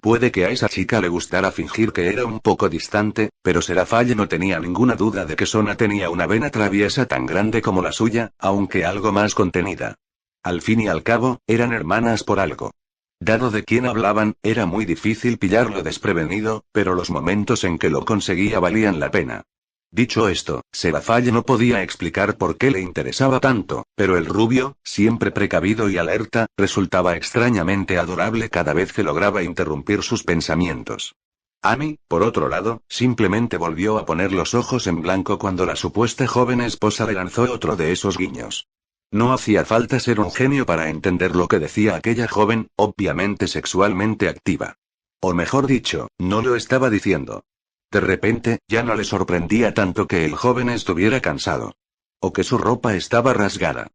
Puede que a esa chica le gustara fingir que era un poco distante, pero Seraphale no tenía ninguna duda de que Sona tenía una vena traviesa tan grande como la suya, aunque algo más contenida. Al fin y al cabo, eran hermanas por algo. Dado de quién hablaban, era muy difícil pillarlo desprevenido, pero los momentos en que lo conseguía valían la pena. Dicho esto, Seraphale no podía explicar por qué le interesaba tanto, pero el rubio, siempre precavido y alerta, resultaba extrañamente adorable cada vez que lograba interrumpir sus pensamientos. Ami, por otro lado, simplemente volvió a poner los ojos en blanco cuando la supuesta joven esposa le lanzó otro de esos guiños. No hacía falta ser un genio para entender lo que decía aquella joven, obviamente sexualmente activa. O mejor dicho, no lo estaba diciendo. De repente, ya no le sorprendía tanto que el joven estuviera cansado. O que su ropa estaba rasgada.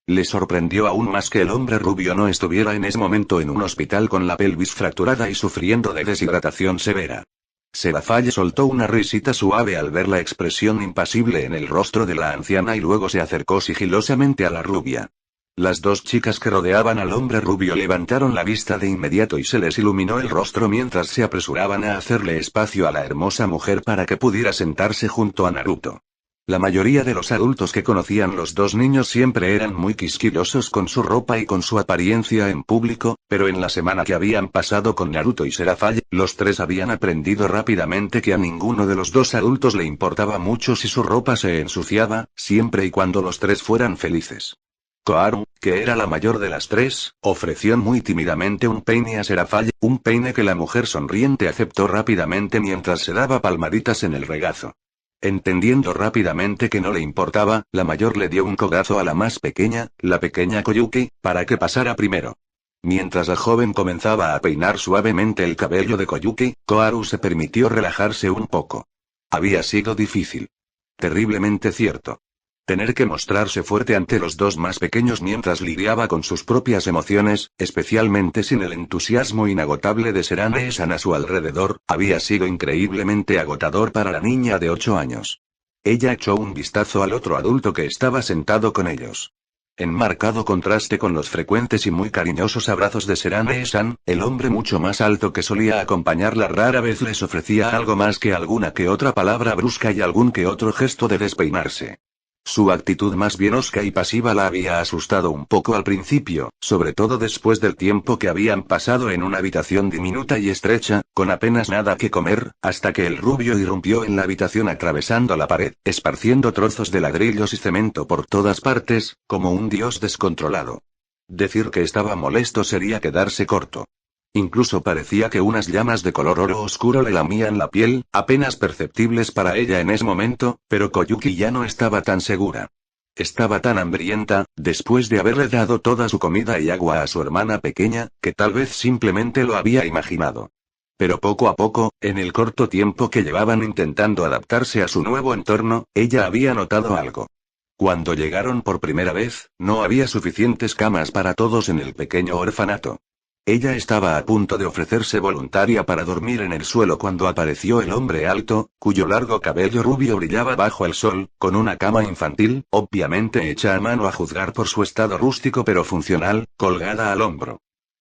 Le sorprendió aún más que el hombre rubio no estuviera en ese momento en un hospital con la pelvis fracturada y sufriendo de deshidratación severa. Seraphale soltó una risita suave al ver la expresión impasible en el rostro de la anciana y luego se acercó sigilosamente a la rubia. Las dos chicas que rodeaban al hombre rubio levantaron la vista de inmediato y se les iluminó el rostro mientras se apresuraban a hacerle espacio a la hermosa mujer para que pudiera sentarse junto a Naruto. La mayoría de los adultos que conocían los dos niños siempre eran muy quisquillosos con su ropa y con su apariencia en público, pero en la semana que habían pasado con Naruto y Seraphale, los tres habían aprendido rápidamente que a ninguno de los dos adultos le importaba mucho si su ropa se ensuciaba, siempre y cuando los tres fueran felices. Koharu, que era la mayor de las tres, ofreció muy tímidamente un peine a Seraphale, un peine que la mujer sonriente aceptó rápidamente mientras se daba palmaditas en el regazo. Entendiendo rápidamente que no le importaba, la mayor le dio un codazo a la más pequeña, la pequeña Koyuki, para que pasara primero. Mientras la joven comenzaba a peinar suavemente el cabello de Koyuki, Koharu se permitió relajarse un poco. Había sido difícil. Terriblemente cierto. Tener que mostrarse fuerte ante los dos más pequeños mientras lidiaba con sus propias emociones, especialmente sin el entusiasmo inagotable de Serane-san a su alrededor, había sido increíblemente agotador para la niña de 8 años. Ella echó un vistazo al otro adulto que estaba sentado con ellos. En marcado contraste con los frecuentes y muy cariñosos abrazos de Serane-san, el hombre mucho más alto que solía acompañarla rara vez les ofrecía algo más que alguna que otra palabra brusca y algún que otro gesto de despeinarse. Su actitud más bien hosca y pasiva la había asustado un poco al principio, sobre todo después del tiempo que habían pasado en una habitación diminuta y estrecha, con apenas nada que comer, hasta que el rubio irrumpió en la habitación atravesando la pared, esparciendo trozos de ladrillos y cemento por todas partes, como un dios descontrolado. Decir que estaba molesto sería quedarse corto. Incluso parecía que unas llamas de color oro oscuro le lamían la piel, apenas perceptibles para ella en ese momento, pero Koyuki ya no estaba tan segura. Estaba tan hambrienta, después de haberle dado toda su comida y agua a su hermana pequeña, que tal vez simplemente lo había imaginado. Pero poco a poco, en el corto tiempo que llevaban intentando adaptarse a su nuevo entorno, ella había notado algo. Cuando llegaron por primera vez, no había suficientes camas para todos en el pequeño orfanato. Ella estaba a punto de ofrecerse voluntaria para dormir en el suelo cuando apareció el hombre alto, cuyo largo cabello rubio brillaba bajo el sol, con una cama infantil, obviamente hecha a mano a juzgar por su estado rústico pero funcional, colgada al hombro.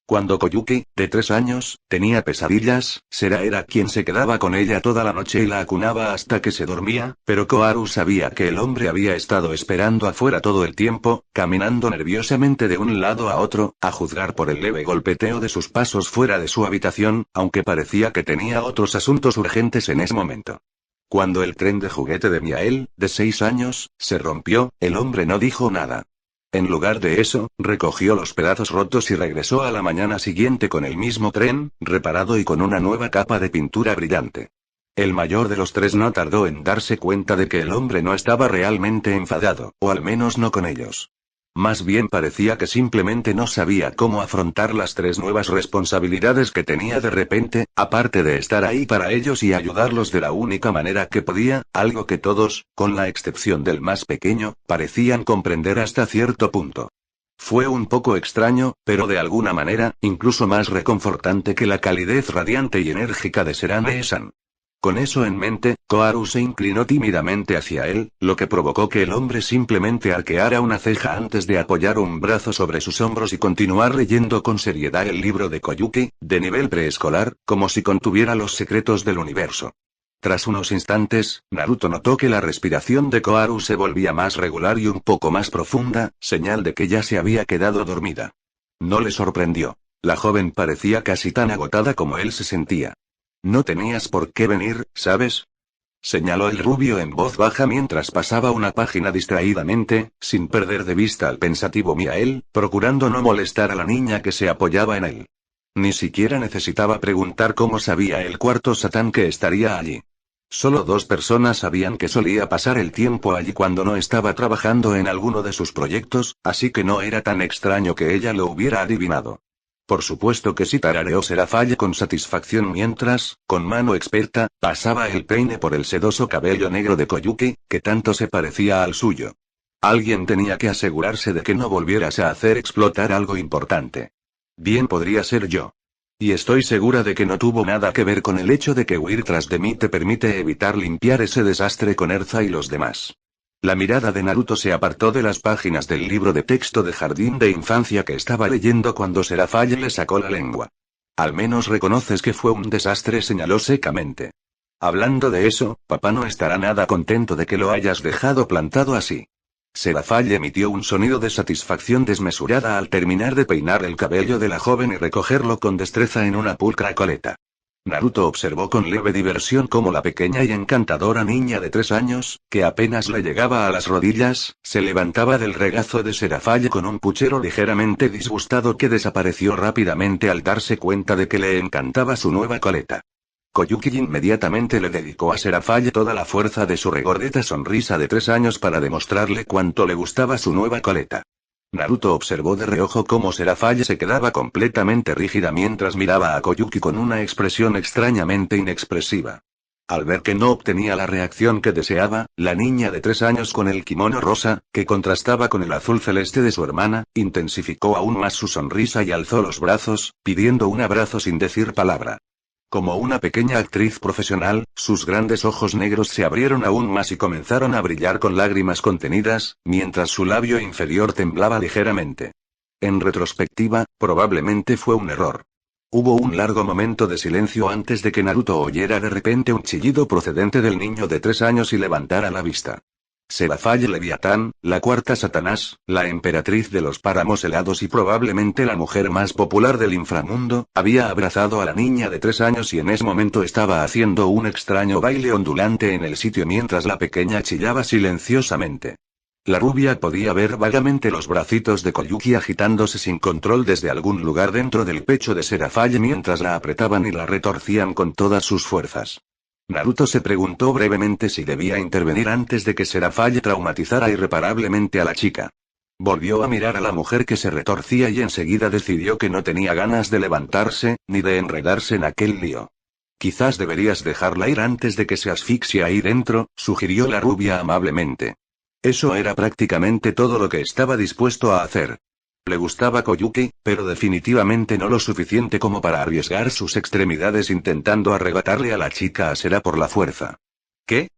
Cuando Koyuki, de 3 años, tenía pesadillas, Sera era quien se quedaba con ella toda la noche y la acunaba hasta que se dormía, pero Koharu sabía que el hombre había estado esperando afuera todo el tiempo, caminando nerviosamente de un lado a otro, a juzgar por el leve golpeteo de sus pasos fuera de su habitación, aunque parecía que tenía otros asuntos urgentes en ese momento. Cuando el tren de juguete de Miael, de 6 años, se rompió, el hombre no dijo nada. En lugar de eso, recogió los pedazos rotos y regresó a la mañana siguiente con el mismo tren, reparado y con una nueva capa de pintura brillante. El mayor de los tres no tardó en darse cuenta de que el hombre no estaba realmente enfadado, o al menos no con ellos. Más bien parecía que simplemente no sabía cómo afrontar las 3 nuevas responsabilidades que tenía de repente, aparte de estar ahí para ellos y ayudarlos de la única manera que podía, algo que todos, con la excepción del más pequeño, parecían comprender hasta cierto punto. Fue un poco extraño, pero de alguna manera, incluso más reconfortante que la calidez radiante y enérgica de Serane-san. Con eso en mente, Koharu se inclinó tímidamente hacia él, lo que provocó que el hombre simplemente arqueara una ceja antes de apoyar un brazo sobre sus hombros y continuar leyendo con seriedad el libro de Koyuki, de nivel preescolar, como si contuviera los secretos del universo. Tras unos instantes, Naruto notó que la respiración de Koharu se volvía más regular y un poco más profunda, señal de que ya se había quedado dormida. No le sorprendió. La joven parecía casi tan agotada como él se sentía. No tenías por qué venir, ¿sabes? Señaló el rubio en voz baja mientras pasaba una página distraídamente, sin perder de vista al pensativo Miael, procurando no molestar a la niña que se apoyaba en él. Ni siquiera necesitaba preguntar cómo sabía el cuarto Satán que estaría allí. Solo 2 personas sabían que solía pasar el tiempo allí cuando no estaba trabajando en alguno de sus proyectos, así que no era tan extraño que ella lo hubiera adivinado. Por supuesto que sí, tarareó Serafalla con satisfacción mientras, con mano experta, pasaba el peine por el sedoso cabello negro de Koyuki, que tanto se parecía al suyo. Alguien tenía que asegurarse de que no volvieras a hacer explotar algo importante. Bien podría ser yo. Y estoy segura de que no tuvo nada que ver con el hecho de que huir tras de mí te permite evitar limpiar ese desastre con Erza y los demás. La mirada de Naruto se apartó de las páginas del libro de texto de jardín de infancia que estaba leyendo cuando Serafalla le sacó la lengua. Al menos reconoces que fue un desastre, señaló secamente. Hablando de eso, papá no estará nada contento de que lo hayas dejado plantado así. Serafalla emitió un sonido de satisfacción desmesurada al terminar de peinar el cabello de la joven y recogerlo con destreza en una pulcra coleta. Naruto observó con leve diversión cómo la pequeña y encantadora niña de 3 años, que apenas le llegaba a las rodillas, se levantaba del regazo de Serafalla con un puchero ligeramente disgustado que desapareció rápidamente al darse cuenta de que le encantaba su nueva coleta. Koyuki inmediatamente le dedicó a Serafalla toda la fuerza de su regordeta sonrisa de 3 años para demostrarle cuánto le gustaba su nueva coleta. Naruto observó de reojo cómo Serafalla se quedaba completamente rígida mientras miraba a Koyuki con una expresión extrañamente inexpresiva. Al ver que no obtenía la reacción que deseaba, la niña de 3 años con el kimono rosa, que contrastaba con el azul celeste de su hermana, intensificó aún más su sonrisa y alzó los brazos, pidiendo un abrazo sin decir palabra. Como una pequeña actriz profesional, sus grandes ojos negros se abrieron aún más y comenzaron a brillar con lágrimas contenidas, mientras su labio inferior temblaba ligeramente. En retrospectiva, probablemente fue un error. Hubo un largo momento de silencio antes de que Naruto oyera de repente un chillido procedente del niño de 3 años y levantara la vista. Serafalla Leviatán, la cuarta Satanás, la emperatriz de los páramos helados y probablemente la mujer más popular del inframundo, había abrazado a la niña de 3 años y en ese momento estaba haciendo un extraño baile ondulante en el sitio mientras la pequeña chillaba silenciosamente. La rubia podía ver vagamente los bracitos de Koyuki agitándose sin control desde algún lugar dentro del pecho de Serafalla mientras la apretaban y la retorcían con todas sus fuerzas. Naruto se preguntó brevemente si debía intervenir antes de que Serafalla traumatizara irreparablemente a la chica. Volvió a mirar a la mujer que se retorcía y enseguida decidió que no tenía ganas de levantarse, ni de enredarse en aquel lío. Quizás deberías dejarla ir antes de que se asfixie ahí dentro, sugirió la rubia amablemente. Eso era prácticamente todo lo que estaba dispuesto a hacer. Le gustaba Koyuki, pero definitivamente no lo suficiente como para arriesgar sus extremidades intentando arrebatarle a la chica a Sera por la fuerza. ¿Qué?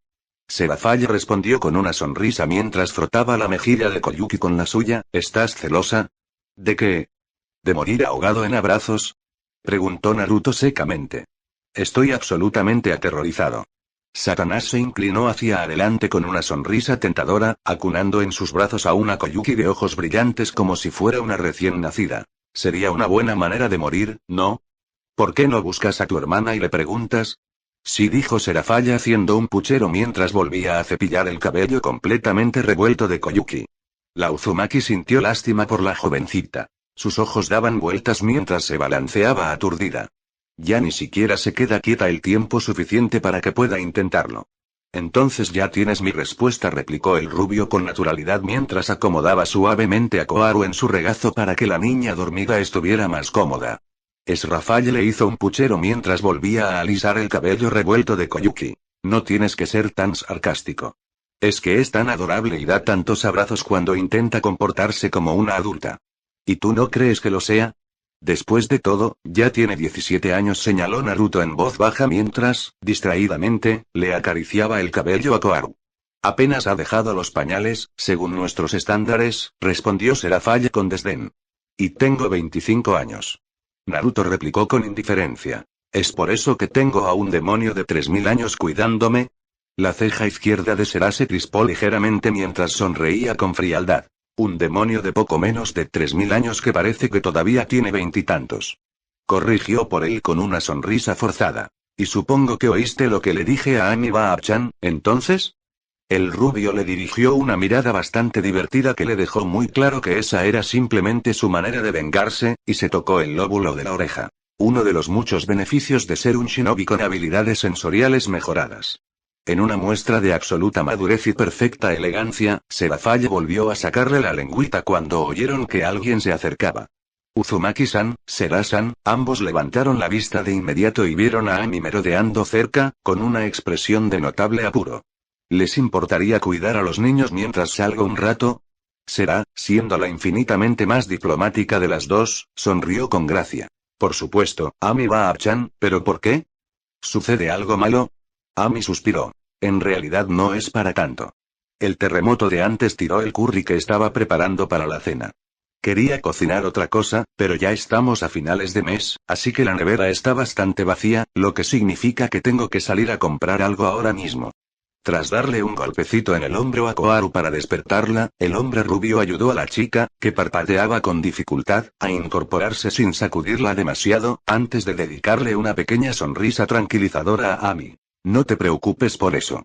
Serafalla respondió con una sonrisa mientras frotaba la mejilla de Koyuki con la suya. ¿Estás celosa? ¿De qué? ¿De morir ahogado en abrazos? Preguntó Naruto secamente. Estoy absolutamente aterrorizado. Satanás se inclinó hacia adelante con una sonrisa tentadora, acunando en sus brazos a una Koyuki de ojos brillantes como si fuera una recién nacida. Sería una buena manera de morir, ¿no? ¿Por qué no buscas a tu hermana y le preguntas? Sí, dijo Serafalla haciendo un puchero mientras volvía a cepillar el cabello completamente revuelto de Koyuki. La Uzumaki sintió lástima por la jovencita. Sus ojos daban vueltas mientras se balanceaba aturdida. Ya ni siquiera se queda quieta el tiempo suficiente para que pueda intentarlo. Entonces ya tienes mi respuesta, replicó el rubio con naturalidad mientras acomodaba suavemente a Koharu en su regazo para que la niña dormida estuviera más cómoda. Serafalla le hizo un puchero mientras volvía a alisar el cabello revuelto de Koyuki. No tienes que ser tan sarcástico. Es que es tan adorable y da tantos abrazos cuando intenta comportarse como una adulta. ¿Y tú no crees que lo sea? Después de todo, ya tiene 17 años, señaló Naruto en voz baja mientras, distraídamente, le acariciaba el cabello a Koharu. Apenas ha dejado los pañales, según nuestros estándares, respondió Serafall con desdén. Y tengo 25 años. Naruto replicó con indiferencia. ¿Es por eso que tengo a un demonio de 3000 años cuidándome? La ceja izquierda de Sera se crispó ligeramente mientras sonreía con frialdad. Un demonio de poco menos de 3000 años que parece que todavía tiene veintitantos. Corrigió por él con una sonrisa forzada. Y supongo que oíste lo que le dije a Amiba-chan, ¿entonces? El rubio le dirigió una mirada bastante divertida que le dejó muy claro que esa era simplemente su manera de vengarse, y se tocó el lóbulo de la oreja. Uno de los muchos beneficios de ser un shinobi con habilidades sensoriales mejoradas. En una muestra de absoluta madurez y perfecta elegancia, Serafall volvió a sacarle la lengüita cuando oyeron que alguien se acercaba. Uzumaki-san, Sera-san, ambos levantaron la vista de inmediato y vieron a Ami merodeando cerca, con una expresión de notable apuro. ¿Les importaría cuidar a los niños mientras salgo un rato? Sera, siendo la infinitamente más diplomática de las dos, sonrió con gracia. Por supuesto, Ami va-chan, ¿pero por qué? ¿Sucede algo malo? Ami suspiró. En realidad no es para tanto. El terremoto de antes tiró el curry que estaba preparando para la cena. Quería cocinar otra cosa, pero ya estamos a finales de mes, así que la nevera está bastante vacía, lo que significa que tengo que salir a comprar algo ahora mismo. Tras darle un golpecito en el hombro a Koharu para despertarla, el hombre rubio ayudó a la chica, que parpadeaba con dificultad, a incorporarse sin sacudirla demasiado, antes de dedicarle una pequeña sonrisa tranquilizadora a Ami. No te preocupes por eso.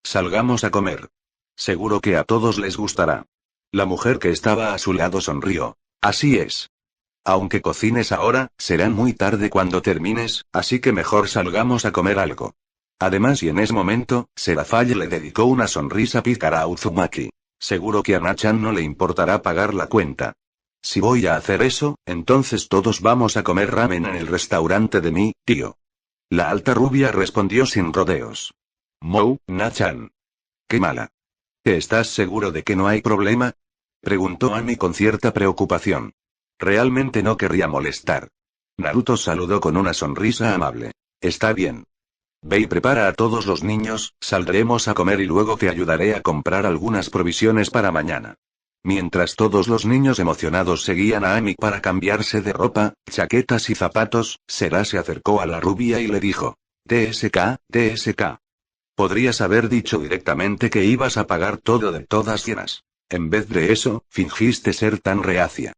Salgamos a comer. Seguro que a todos les gustará. La mujer que estaba a su lado sonrió. Así es. Aunque cocines ahora, será muy tarde cuando termines, así que mejor salgamos a comer algo. Además, y en ese momento, Serafall le dedicó una sonrisa pícara a Uzumaki. Seguro que a Nachan no le importará pagar la cuenta. Si voy a hacer eso, entonces todos vamos a comer ramen en el restaurante de mi tío. La alta rubia respondió sin rodeos. Mou, Nachan. Qué mala. ¿Estás seguro de que no hay problema? Preguntó Ami con cierta preocupación. Realmente no querría molestar. Naruto saludó con una sonrisa amable. Está bien. Ve y prepara a todos los niños, saldremos a comer y luego te ayudaré a comprar algunas provisiones para mañana. Mientras todos los niños emocionados seguían a Ami para cambiarse de ropa, chaquetas y zapatos, Sera se acercó a la rubia y le dijo. TSK, TSK. Podrías haber dicho directamente que ibas a pagar todo de todas llenas. En vez de eso, fingiste ser tan reacia.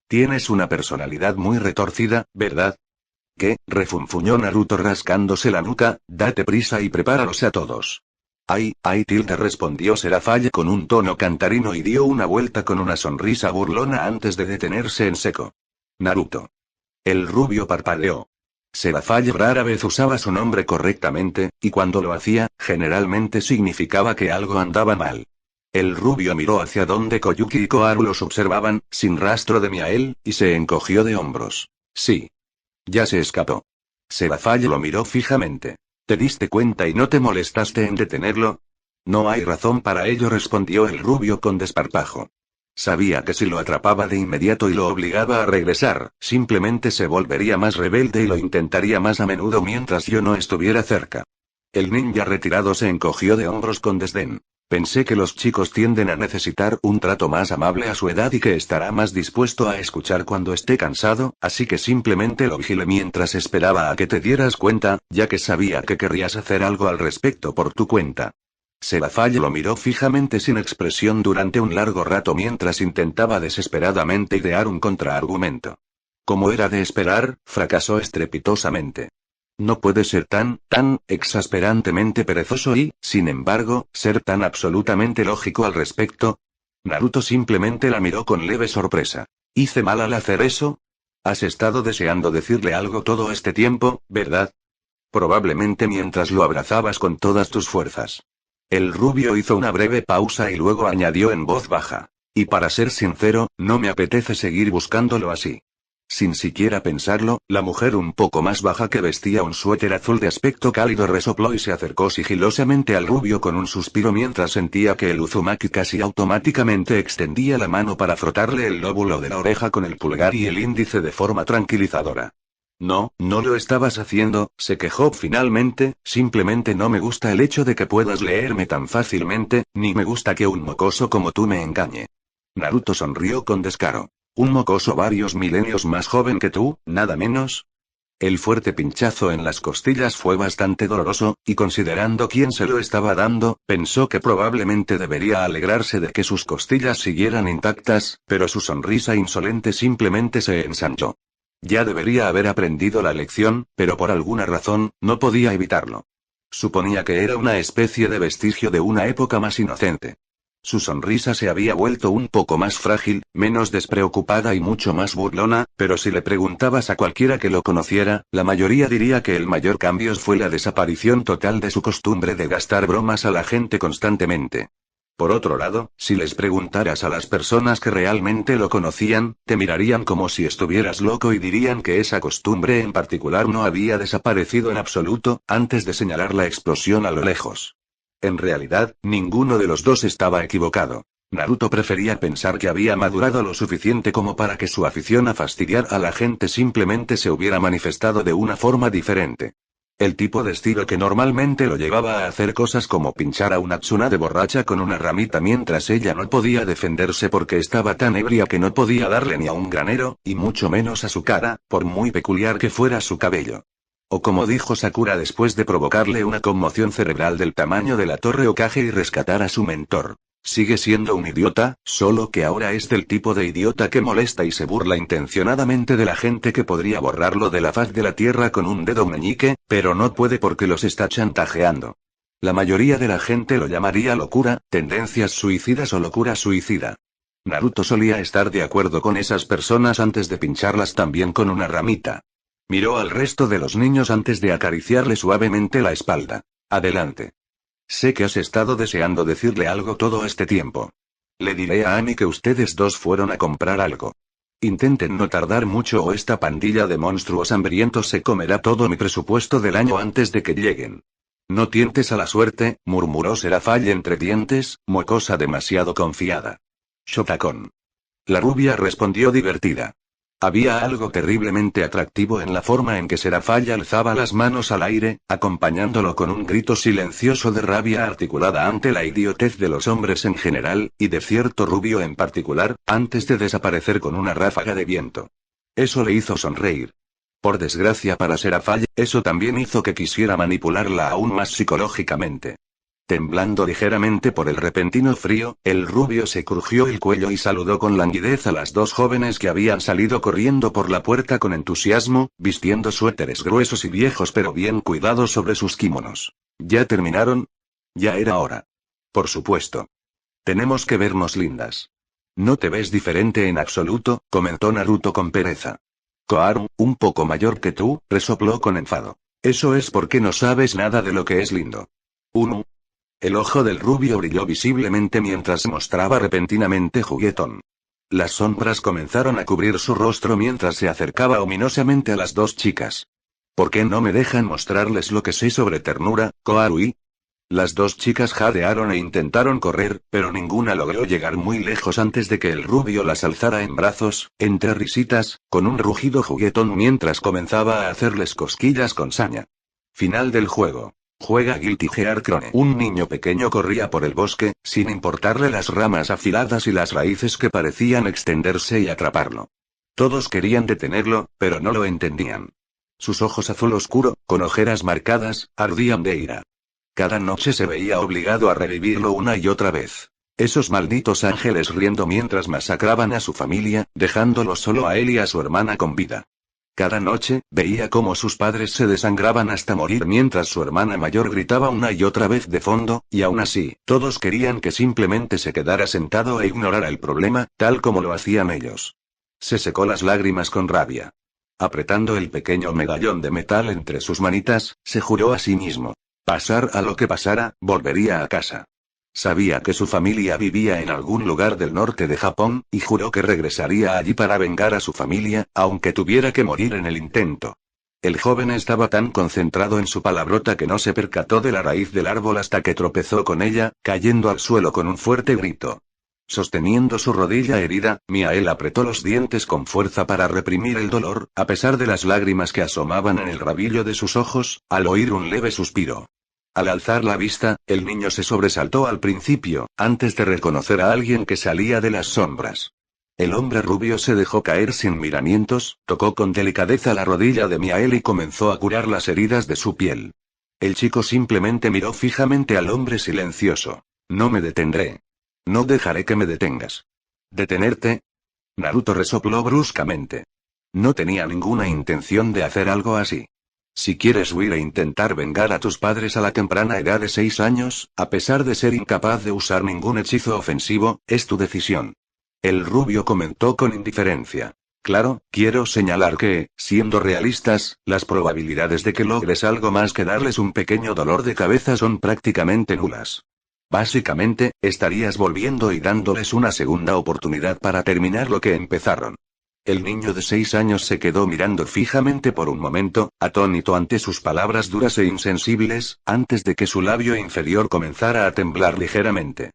Tienes una personalidad muy retorcida, ¿verdad? ¿Qué? Refunfuñó Naruto rascándose la nuca, date prisa y prepáralos a todos. Ay, ay, tilde respondió Serafall con un tono cantarino y dio una vuelta con una sonrisa burlona antes de detenerse en seco. Naruto. El rubio parpadeó. Serafall rara vez usaba su nombre correctamente, y cuando lo hacía, generalmente significaba que algo andaba mal. El rubio miró hacia donde Koyuki y Koharu los observaban, sin rastro de Miael, y se encogió de hombros. Sí. Ya se escapó. Serafall lo miró fijamente. ¿Te diste cuenta y no te molestaste en detenerlo? No hay razón para ello, respondió el rubio con desparpajo. Sabía que si lo atrapaba de inmediato y lo obligaba a regresar, simplemente se volvería más rebelde y lo intentaría más a menudo mientras yo no estuviera cerca. El ninja retirado se encogió de hombros con desdén. Pensé que los chicos tienden a necesitar un trato más amable a su edad y que estará más dispuesto a escuchar cuando esté cansado, así que simplemente lo vigilé mientras esperaba a que te dieras cuenta, ya que sabía que querrías hacer algo al respecto por tu cuenta. Serafall lo miró fijamente sin expresión durante un largo rato mientras intentaba desesperadamente idear un contraargumento. Como era de esperar, fracasó estrepitosamente. No puede ser tan exasperantemente perezoso y, sin embargo, ser tan absolutamente lógico al respecto. Naruto simplemente la miró con leve sorpresa. ¿Hice mal al hacer eso? Has estado deseando decirle algo todo este tiempo, ¿verdad? Probablemente mientras lo abrazabas con todas tus fuerzas. El rubio hizo una breve pausa y luego añadió en voz baja. Y para ser sincero, no me apetece seguir buscándolo así. Sin siquiera pensarlo, la mujer un poco más baja que vestía un suéter azul de aspecto cálido resopló y se acercó sigilosamente al rubio con un suspiro mientras sentía que el Uzumaki casi automáticamente extendía la mano para frotarle el lóbulo de la oreja con el pulgar y el índice de forma tranquilizadora. No, no lo estabas haciendo, se quejó finalmente, simplemente no me gusta el hecho de que puedas leerme tan fácilmente, ni me gusta que un mocoso como tú me engañe. Naruto sonrió con descaro. ¿Un mocoso varios milenios más joven que tú, nada menos? El fuerte pinchazo en las costillas fue bastante doloroso, y considerando quién se lo estaba dando, pensó que probablemente debería alegrarse de que sus costillas siguieran intactas, pero su sonrisa insolente simplemente se ensanchó. Ya debería haber aprendido la lección, pero por alguna razón, no podía evitarlo. Suponía que era una especie de vestigio de una época más inocente. Su sonrisa se había vuelto un poco más frágil, menos despreocupada y mucho más burlona, pero si le preguntabas a cualquiera que lo conociera, la mayoría diría que el mayor cambio fue la desaparición total de su costumbre de gastar bromas a la gente constantemente. Por otro lado, si les preguntaras a las personas que realmente lo conocían, te mirarían como si estuvieras loco y dirían que esa costumbre en particular no había desaparecido en absoluto, antes de señalar la explosión a lo lejos. En realidad, ninguno de los dos estaba equivocado. Naruto prefería pensar que había madurado lo suficiente como para que su afición a fastidiar a la gente simplemente se hubiera manifestado de una forma diferente. El tipo de estilo que normalmente lo llevaba a hacer cosas como pinchar a una Tsunade borracha con una ramita mientras ella no podía defenderse porque estaba tan ebria que no podía darle ni a un granero, y mucho menos a su cara, por muy peculiar que fuera su cabello. O como dijo Sakura después de provocarle una conmoción cerebral del tamaño de la Torre Hokage y rescatar a su mentor. Sigue siendo un idiota, solo que ahora es del tipo de idiota que molesta y se burla intencionadamente de la gente que podría borrarlo de la faz de la tierra con un dedo meñique, pero no puede porque los está chantajeando. La mayoría de la gente lo llamaría locura, tendencias suicidas o locura suicida. Naruto solía estar de acuerdo con esas personas antes de pincharlas también con una ramita. Miró al resto de los niños antes de acariciarle suavemente la espalda. Adelante. Sé que has estado deseando decirle algo todo este tiempo. Le diré a Ami que ustedes dos fueron a comprar algo. Intenten no tardar mucho o esta pandilla de monstruos hambrientos se comerá todo mi presupuesto del año antes de que lleguen. No tientes a la suerte, murmuró Serafall entre dientes, mocosa demasiado confiada. Shotacon. La rubia respondió divertida. Había algo terriblemente atractivo en la forma en que Serafall alzaba las manos al aire, acompañándolo con un grito silencioso de rabia articulada ante la idiotez de los hombres en general, y de cierto rubio en particular, antes de desaparecer con una ráfaga de viento. Eso le hizo sonreír. Por desgracia para Serafall, eso también hizo que quisiera manipularla aún más psicológicamente. Temblando ligeramente por el repentino frío, el rubio se crujió el cuello y saludó con languidez a las dos jóvenes que habían salido corriendo por la puerta con entusiasmo, vistiendo suéteres gruesos y viejos pero bien cuidados sobre sus kimonos. ¿Ya terminaron? Ya era hora. Por supuesto. Tenemos que vernos lindas. No te ves diferente en absoluto, comentó Naruto con pereza. Koharu, un poco mayor que tú, resopló con enfado. Eso es porque no sabes nada de lo que es lindo. Uno. El ojo del rubio brilló visiblemente mientras se mostraba repentinamente juguetón. Las sombras comenzaron a cubrir su rostro mientras se acercaba ominosamente a las dos chicas. ¿Por qué no me dejan mostrarles lo que sé sobre ternura, Koharu? Las dos chicas jadearon e intentaron correr, pero ninguna logró llegar muy lejos antes de que el rubio las alzara en brazos, entre risitas, con un rugido juguetón mientras comenzaba a hacerles cosquillas con saña. Final del juego. Juega Guilty Gear Chrome. Un niño pequeño corría por el bosque, sin importarle las ramas afiladas y las raíces que parecían extenderse y atraparlo. Todos querían detenerlo, pero no lo entendían. Sus ojos azul oscuro, con ojeras marcadas, ardían de ira. Cada noche se veía obligado a revivirlo una y otra vez. Esos malditos ángeles riendo mientras masacraban a su familia, dejándolo solo a él y a su hermana con vida. Cada noche, veía cómo sus padres se desangraban hasta morir mientras su hermana mayor gritaba una y otra vez de fondo, y aún así, todos querían que simplemente se quedara sentado e ignorara el problema, tal como lo hacían ellos. Se secó las lágrimas con rabia. Apretando el pequeño medallón de metal entre sus manitas, se juró a sí mismo. Pasar a lo que pasara, volvería a casa. Sabía que su familia vivía en algún lugar del norte de Japón, y juró que regresaría allí para vengar a su familia, aunque tuviera que morir en el intento. El joven estaba tan concentrado en su palabrota que no se percató de la raíz del árbol hasta que tropezó con ella, cayendo al suelo con un fuerte grito. Sosteniendo su rodilla herida, Miael apretó los dientes con fuerza para reprimir el dolor, a pesar de las lágrimas que asomaban en el rabillo de sus ojos, al oír un leve suspiro. Al alzar la vista, el niño se sobresaltó al principio, antes de reconocer a alguien que salía de las sombras. El hombre rubio se dejó caer sin miramientos, tocó con delicadeza la rodilla de Miael y comenzó a curar las heridas de su piel. El chico simplemente miró fijamente al hombre silencioso. No me detendré. No dejaré que me detengas. ¿Detenerte? Naruto resopló bruscamente. No tenía ninguna intención de hacer algo así. Si quieres huir e intentar vengar a tus padres a la temprana edad de 6 años, a pesar de ser incapaz de usar ningún hechizo ofensivo, es tu decisión. El rubio comentó con indiferencia. Claro, quiero señalar que, siendo realistas, las probabilidades de que logres algo más que darles un pequeño dolor de cabeza son prácticamente nulas. Básicamente, estarías volviendo y dándoles una segunda oportunidad para terminar lo que empezaron. El niño de 6 años se quedó mirando fijamente por un momento, atónito ante sus palabras duras e insensibles, antes de que su labio inferior comenzara a temblar ligeramente.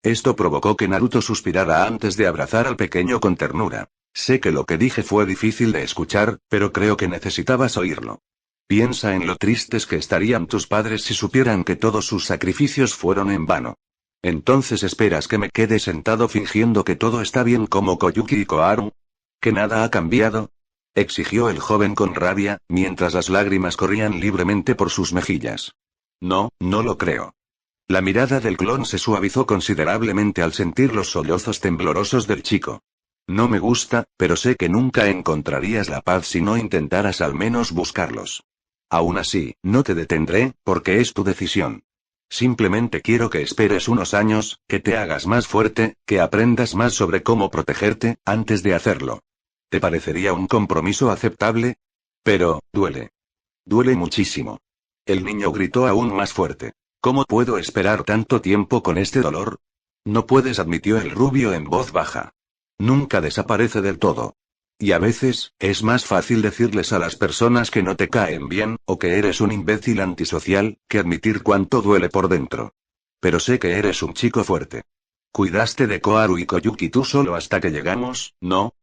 Esto provocó que Naruto suspirara antes de abrazar al pequeño con ternura. Sé que lo que dije fue difícil de escuchar, pero creo que necesitabas oírlo. Piensa en lo tristes que estarían tus padres si supieran que todos sus sacrificios fueron en vano. Entonces esperas que me quede sentado fingiendo que todo está bien como Koyuki y Koharu. ¿Que nada ha cambiado? Exigió el joven con rabia, mientras las lágrimas corrían libremente por sus mejillas. No, no lo creo. La mirada del clon se suavizó considerablemente al sentir los sollozos temblorosos del chico. No me gusta, pero sé que nunca encontrarías la paz si no intentaras al menos buscarlos. Aún así, no te detendré, porque es tu decisión. Simplemente quiero que esperes unos años, que te hagas más fuerte, que aprendas más sobre cómo protegerte, antes de hacerlo. ¿Te parecería un compromiso aceptable? Pero, duele. Duele muchísimo. El niño gritó aún más fuerte. ¿Cómo puedo esperar tanto tiempo con este dolor? No puedes, admitió el rubio en voz baja. Nunca desaparece del todo. Y a veces, es más fácil decirles a las personas que no te caen bien, o que eres un imbécil antisocial, que admitir cuánto duele por dentro. Pero sé que eres un chico fuerte. Cuidaste de Koharu y Koyuki tú solo hasta que llegamos, ¿no?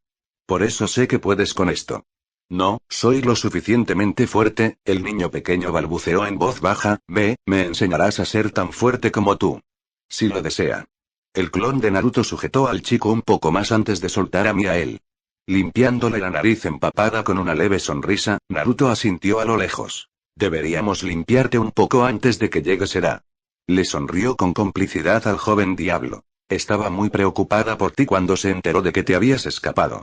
Por eso sé que puedes con esto. No, soy lo suficientemente fuerte, el niño pequeño balbuceó en voz baja, me enseñarás a ser tan fuerte como tú. Si lo desea. El clon de Naruto sujetó al chico un poco más antes de soltar a Miael. Limpiándole la nariz empapada con una leve sonrisa, Naruto asintió a lo lejos. Deberíamos limpiarte un poco antes de que llegue será. Le sonrió con complicidad al joven diablo. Estaba muy preocupada por ti cuando se enteró de que te habías escapado.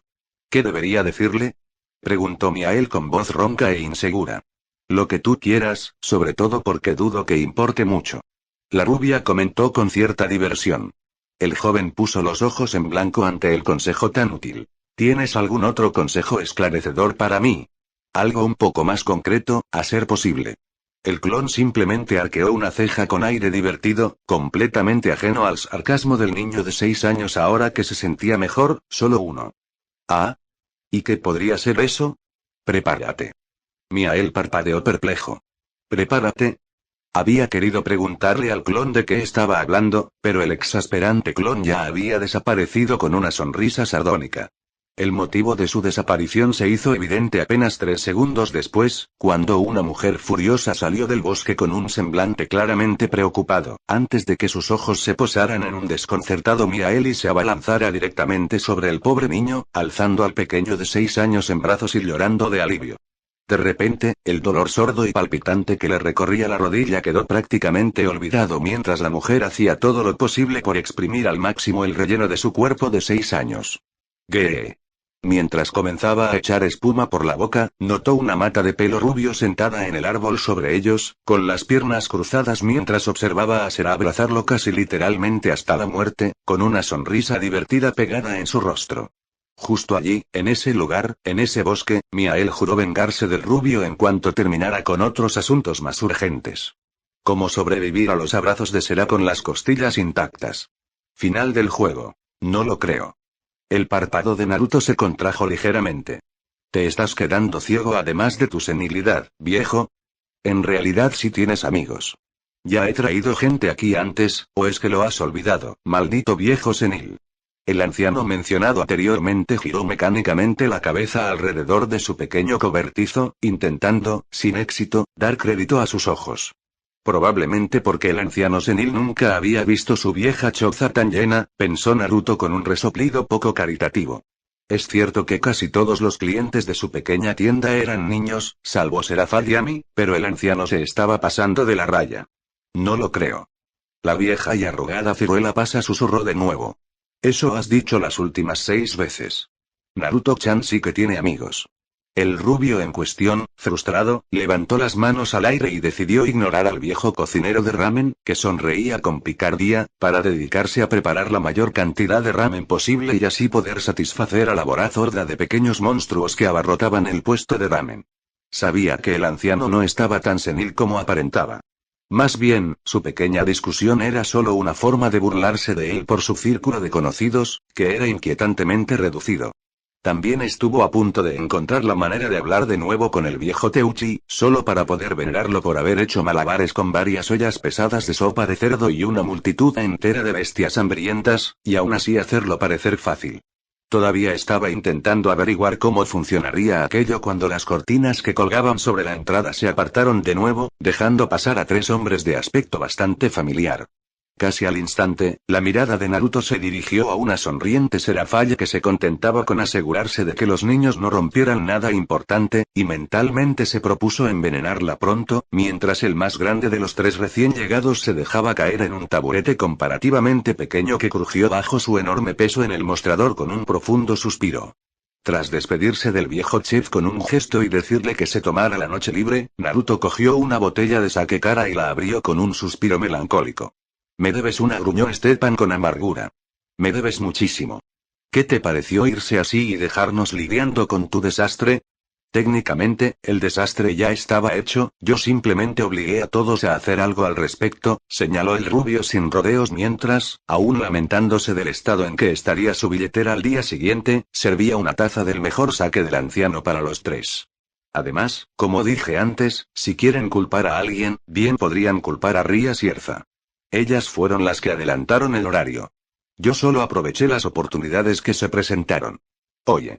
¿Qué debería decirle? Preguntó Miael con voz ronca e insegura. Lo que tú quieras, sobre todo porque dudo que importe mucho. La rubia comentó con cierta diversión. El joven puso los ojos en blanco ante el consejo tan útil. ¿Tienes algún otro consejo esclarecedor para mí? Algo un poco más concreto, a ser posible. El clon simplemente arqueó una ceja con aire divertido, completamente ajeno al sarcasmo del niño de 6 años ahora que se sentía mejor, solo uno. ¿Ah? ¿Y qué podría ser eso? Prepárate. Miael parpadeó perplejo. ¿Prepárate? Había querido preguntarle al clon de qué estaba hablando, pero el exasperante clon ya había desaparecido con una sonrisa sardónica. El motivo de su desaparición se hizo evidente apenas 3 segundos después, cuando una mujer furiosa salió del bosque con un semblante claramente preocupado, antes de que sus ojos se posaran en un desconcertado Miael y se abalanzara directamente sobre el pobre niño, alzando al pequeño de 6 años en brazos y llorando de alivio. De repente, el dolor sordo y palpitante que le recorría la rodilla quedó prácticamente olvidado mientras la mujer hacía todo lo posible por exprimir al máximo el relleno de su cuerpo de 6 años. ¡Gee! Mientras comenzaba a echar espuma por la boca, notó una mata de pelo rubio sentada en el árbol sobre ellos, con las piernas cruzadas mientras observaba a Sera abrazarlo casi literalmente hasta la muerte, con una sonrisa divertida pegada en su rostro. Justo allí, en ese lugar, en ese bosque, Miael juró vengarse del rubio en cuanto terminara con otros asuntos más urgentes. Cómo sobrevivir a los abrazos de Sera con las costillas intactas. Final del juego. No lo creo. El párpado de Naruto se contrajo ligeramente. Te estás quedando ciego además de tu senilidad, viejo. En realidad sí tienes amigos. Ya he traído gente aquí antes, ¿o es que lo has olvidado, maldito viejo senil? El anciano mencionado anteriormente giró mecánicamente la cabeza alrededor de su pequeño cobertizo, intentando, sin éxito, dar crédito a sus ojos. Probablemente porque el anciano senil nunca había visto su vieja choza tan llena, pensó Naruto con un resoplido poco caritativo. Es cierto que casi todos los clientes de su pequeña tienda eran niños, salvo Serafal y Ami, pero el anciano se estaba pasando de la raya. No lo creo. La vieja y arrugada ciruela pasa susurró de nuevo. Eso has dicho las últimas 6 veces. Naruto-chan sí que tiene amigos. El rubio en cuestión, frustrado, levantó las manos al aire y decidió ignorar al viejo cocinero de ramen, que sonreía con picardía, para dedicarse a preparar la mayor cantidad de ramen posible y así poder satisfacer a la voraz horda de pequeños monstruos que abarrotaban el puesto de ramen. Sabía que el anciano no estaba tan senil como aparentaba. Más bien, su pequeña discusión era solo una forma de burlarse de él por su círculo de conocidos, que era inquietantemente reducido. También estuvo a punto de encontrar la manera de hablar de nuevo con el viejo Teuchi, solo para poder venerarlo por haber hecho malabares con varias ollas pesadas de sopa de cerdo y una multitud entera de bestias hambrientas, y aún así hacerlo parecer fácil. Todavía estaba intentando averiguar cómo funcionaría aquello cuando las cortinas que colgaban sobre la entrada se apartaron de nuevo, dejando pasar a 3 hombres de aspecto bastante familiar. Casi al instante, la mirada de Naruto se dirigió a una sonriente Serafall que se contentaba con asegurarse de que los niños no rompieran nada importante, y mentalmente se propuso envenenarla pronto, mientras el más grande de los 3 recién llegados se dejaba caer en un taburete comparativamente pequeño que crujió bajo su enorme peso en el mostrador con un profundo suspiro. Tras despedirse del viejo chef con un gesto y decirle que se tomara la noche libre, Naruto cogió una botella de sake cara y la abrió con un suspiro melancólico. Me debes una, gruñó Stepan con amargura. Me debes muchísimo. ¿Qué te pareció irse así y dejarnos lidiando con tu desastre? Técnicamente, el desastre ya estaba hecho, yo simplemente obligué a todos a hacer algo al respecto, señaló el rubio sin rodeos mientras, aún lamentándose del estado en que estaría su billetera al día siguiente, servía una taza del mejor sake del anciano para los 3. Además, como dije antes, si quieren culpar a alguien, bien podrían culpar a Rías y Erza. Ellas fueron las que adelantaron el horario. Yo solo aproveché las oportunidades que se presentaron. Oye.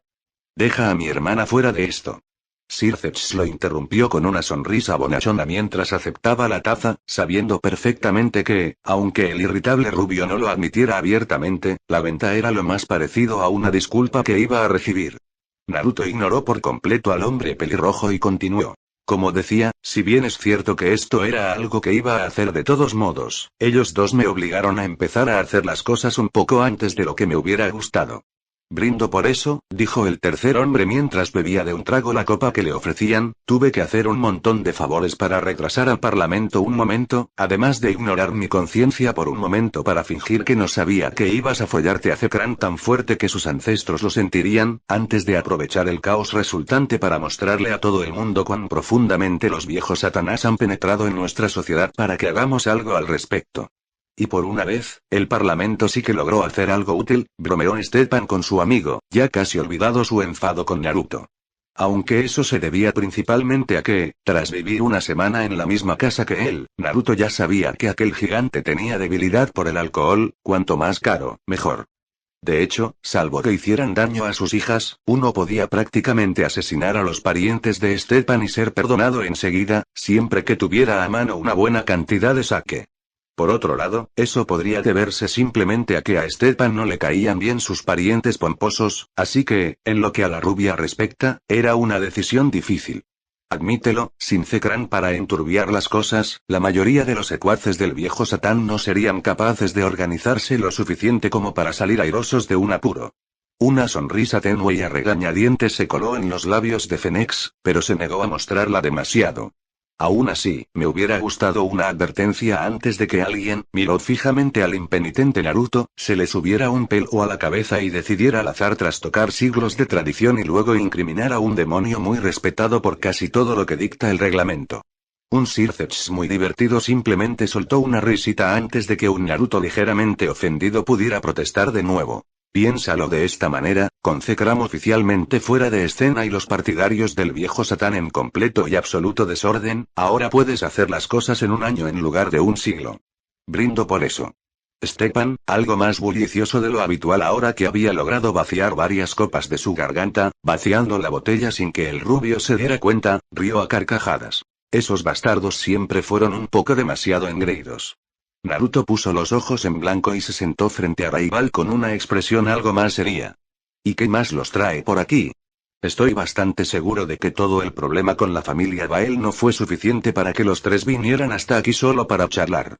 Deja a mi hermana fuera de esto. Sirceps lo interrumpió con una sonrisa bonachona mientras aceptaba la taza, sabiendo perfectamente que, aunque el irritable rubio no lo admitiera abiertamente, la venta era lo más parecido a una disculpa que iba a recibir. Naruto ignoró por completo al hombre pelirrojo y continuó. Como decía, si bien es cierto que esto era algo que iba a hacer de todos modos, ellos dos me obligaron a empezar a hacer las cosas un poco antes de lo que me hubiera gustado. Brindo por eso, dijo el tercer hombre mientras bebía de un trago la copa que le ofrecían, tuve que hacer un montón de favores para retrasar al parlamento un momento, además de ignorar mi conciencia por un momento para fingir que no sabía que ibas a follarte a Zekran tan fuerte que sus ancestros lo sentirían, antes de aprovechar el caos resultante para mostrarle a todo el mundo cuán profundamente los viejos Satanás han penetrado en nuestra sociedad para que hagamos algo al respecto. Y por una vez, el Parlamento sí que logró hacer algo útil, bromeó Stepan con su amigo, ya casi olvidado su enfado con Naruto. Aunque eso se debía principalmente a que, tras vivir una semana en la misma casa que él, Naruto ya sabía que aquel gigante tenía debilidad por el alcohol, cuanto más caro, mejor. De hecho, salvo que hicieran daño a sus hijas, uno podía prácticamente asesinar a los parientes de Stepan y ser perdonado enseguida, siempre que tuviera a mano una buena cantidad de sake. Por otro lado, eso podría deberse simplemente a que a Stepan no le caían bien sus parientes pomposos, así que, en lo que a la rubia respecta, era una decisión difícil. Admítelo, sin Zekran para enturbiar las cosas, la mayoría de los secuaces del viejo Satán no serían capaces de organizarse lo suficiente como para salir airosos de un apuro. Una sonrisa tenue y a regañadientes se coló en los labios de Fenix, pero se negó a mostrarla demasiado. Aún así, me hubiera gustado una advertencia antes de que alguien, miró fijamente al impenitente Naruto, se le subiera un pelo a la cabeza y decidiera al azar trastocar siglos de tradición y luego incriminar a un demonio muy respetado por casi todo lo que dicta el reglamento. Un Sircex muy divertido simplemente soltó una risita antes de que un Naruto ligeramente ofendido pudiera protestar de nuevo. Piénsalo de esta manera, con Zekrom oficialmente fuera de escena y los partidarios del viejo Satán en completo y absoluto desorden, ahora puedes hacer las cosas en un año en lugar de un siglo. Brindo por eso. Stepan, algo más bullicioso de lo habitual ahora que había logrado vaciar varias copas de su garganta, vaciando la botella sin que el rubio se diera cuenta, rió a carcajadas. Esos bastardos siempre fueron un poco demasiado engreídos. Naruto puso los ojos en blanco y se sentó frente a Raibal con una expresión algo más seria. ¿Y qué más los trae por aquí? Estoy bastante seguro de que todo el problema con la familia Bael no fue suficiente para que los tres vinieran hasta aquí solo para charlar.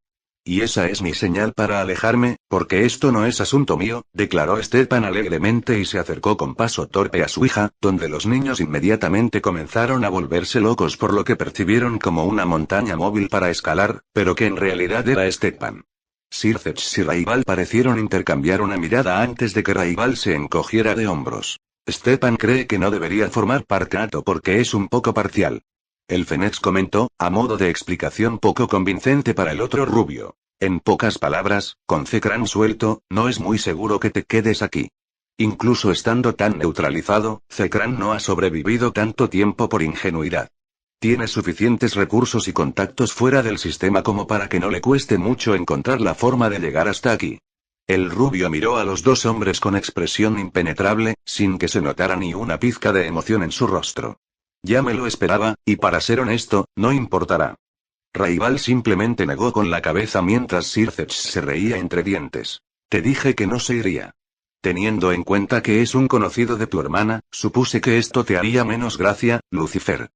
Y esa es mi señal para alejarme, porque esto no es asunto mío, declaró Stepan alegremente y se acercó con paso torpe a su hija, donde los niños inmediatamente comenzaron a volverse locos por lo que percibieron como una montaña móvil para escalar, pero que en realidad era Stepan. Sircex y Raibal parecieron intercambiar una mirada antes de que Raibal se encogiera de hombros. Stepan cree que no debería formar parte Nato porque es un poco parcial. El Fenex comentó, a modo de explicación poco convincente para el otro rubio. En pocas palabras, con Zekrom suelto, no es muy seguro que te quedes aquí. Incluso estando tan neutralizado, Zekrom no ha sobrevivido tanto tiempo por ingenuidad. Tiene suficientes recursos y contactos fuera del sistema como para que no le cueste mucho encontrar la forma de llegar hasta aquí. El rubio miró a los dos hombres con expresión impenetrable, sin que se notara ni una pizca de emoción en su rostro. Ya me lo esperaba, y para ser honesto, no importará. Raibal simplemente negó con la cabeza mientras Sircex se reía entre dientes. Te dije que no se iría. Teniendo en cuenta que es un conocido de tu hermana, supuse que esto te haría menos gracia, Lucifer.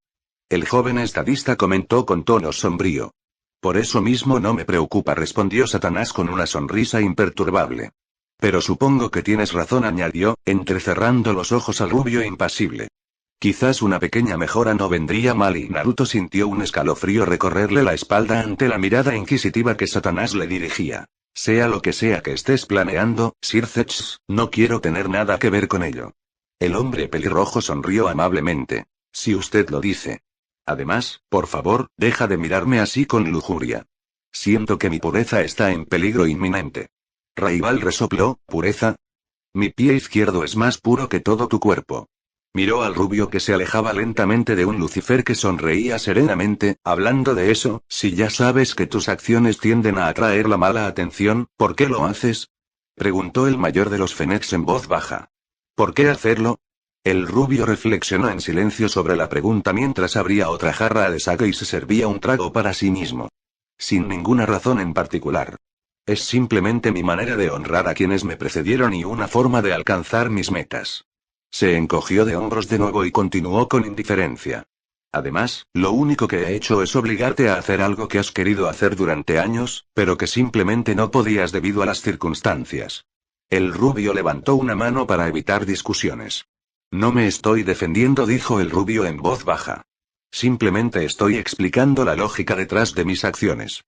El joven estadista comentó con tono sombrío. Por eso mismo no me preocupa, respondió Satanás con una sonrisa imperturbable. Pero supongo que tienes razón, añadió, entrecerrando los ojos al rubio impasible. Quizás una pequeña mejora no vendría mal y Naruto sintió un escalofrío recorrerle la espalda ante la mirada inquisitiva que Satanás le dirigía. Sea lo que sea que estés planeando, Sircex, no quiero tener nada que ver con ello. El hombre pelirrojo sonrió amablemente. Si usted lo dice. Además, por favor, deja de mirarme así con lujuria. Siento que mi pureza está en peligro inminente. Raibal resopló, ¿pureza? Mi pie izquierdo es más puro que todo tu cuerpo. Miró al rubio que se alejaba lentamente de un Lucifer que sonreía serenamente, hablando de eso, si ya sabes que tus acciones tienden a atraer la mala atención, ¿por qué lo haces? Preguntó el mayor de los Fenex en voz baja. ¿Por qué hacerlo? El rubio reflexionó en silencio sobre la pregunta mientras abría otra jarra de sake y se servía un trago para sí mismo. Sin ninguna razón en particular. Es simplemente mi manera de honrar a quienes me precedieron y una forma de alcanzar mis metas. Se encogió de hombros de nuevo y continuó con indiferencia. Además, lo único que he hecho es obligarte a hacer algo que has querido hacer durante años, pero que simplemente no podías debido a las circunstancias. El rubio levantó una mano para evitar discusiones. No me estoy defendiendo, dijo el rubio en voz baja. Simplemente estoy explicando la lógica detrás de mis acciones.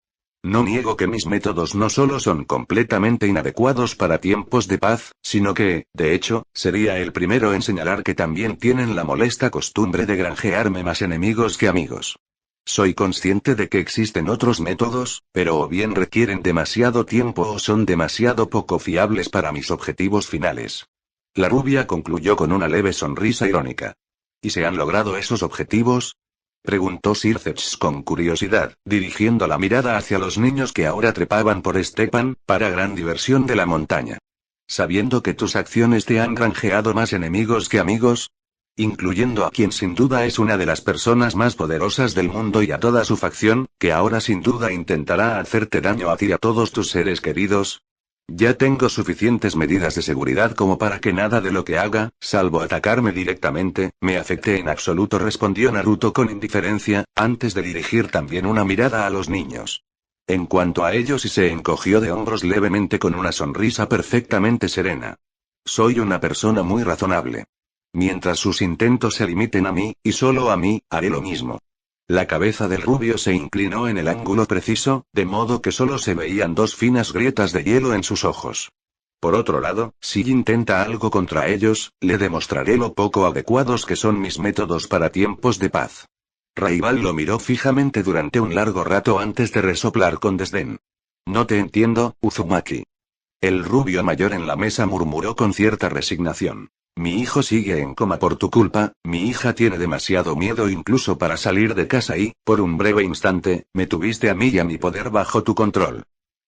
No niego que mis métodos no solo son completamente inadecuados para tiempos de paz, sino que, de hecho, sería el primero en señalar que también tienen la molesta costumbre de granjearme más enemigos que amigos. Soy consciente de que existen otros métodos, pero o bien requieren demasiado tiempo o son demasiado poco fiables para mis objetivos finales. La rubia concluyó con una leve sonrisa irónica. ¿Y se han logrado esos objetivos? Preguntó Sircex con curiosidad, dirigiendo la mirada hacia los niños que ahora trepaban por Stepan, para gran diversión de la montaña. Sabiendo que tus acciones te han granjeado más enemigos que amigos, incluyendo a quien sin duda es una de las personas más poderosas del mundo y a toda su facción, que ahora sin duda intentará hacerte daño a ti y a todos tus seres queridos. Ya tengo suficientes medidas de seguridad como para que nada de lo que haga, salvo atacarme directamente, me afecte en absoluto, respondió Naruto con indiferencia, antes de dirigir también una mirada a los niños. En cuanto a ellos, y se encogió de hombros levemente con una sonrisa perfectamente serena. Soy una persona muy razonable. Mientras sus intentos se limiten a mí, y solo a mí, haré lo mismo. La cabeza del rubio se inclinó en el ángulo preciso, de modo que solo se veían dos finas grietas de hielo en sus ojos. Por otro lado, si intenta algo contra ellos, le demostraré lo poco adecuados que son mis métodos para tiempos de paz. Raival lo miró fijamente durante un largo rato antes de resoplar con desdén. No te entiendo, Uzumaki. El rubio mayor en la mesa murmuró con cierta resignación. Mi hijo sigue en coma por tu culpa, mi hija tiene demasiado miedo incluso para salir de casa y, por un breve instante, me tuviste a mí y a mi poder bajo tu control.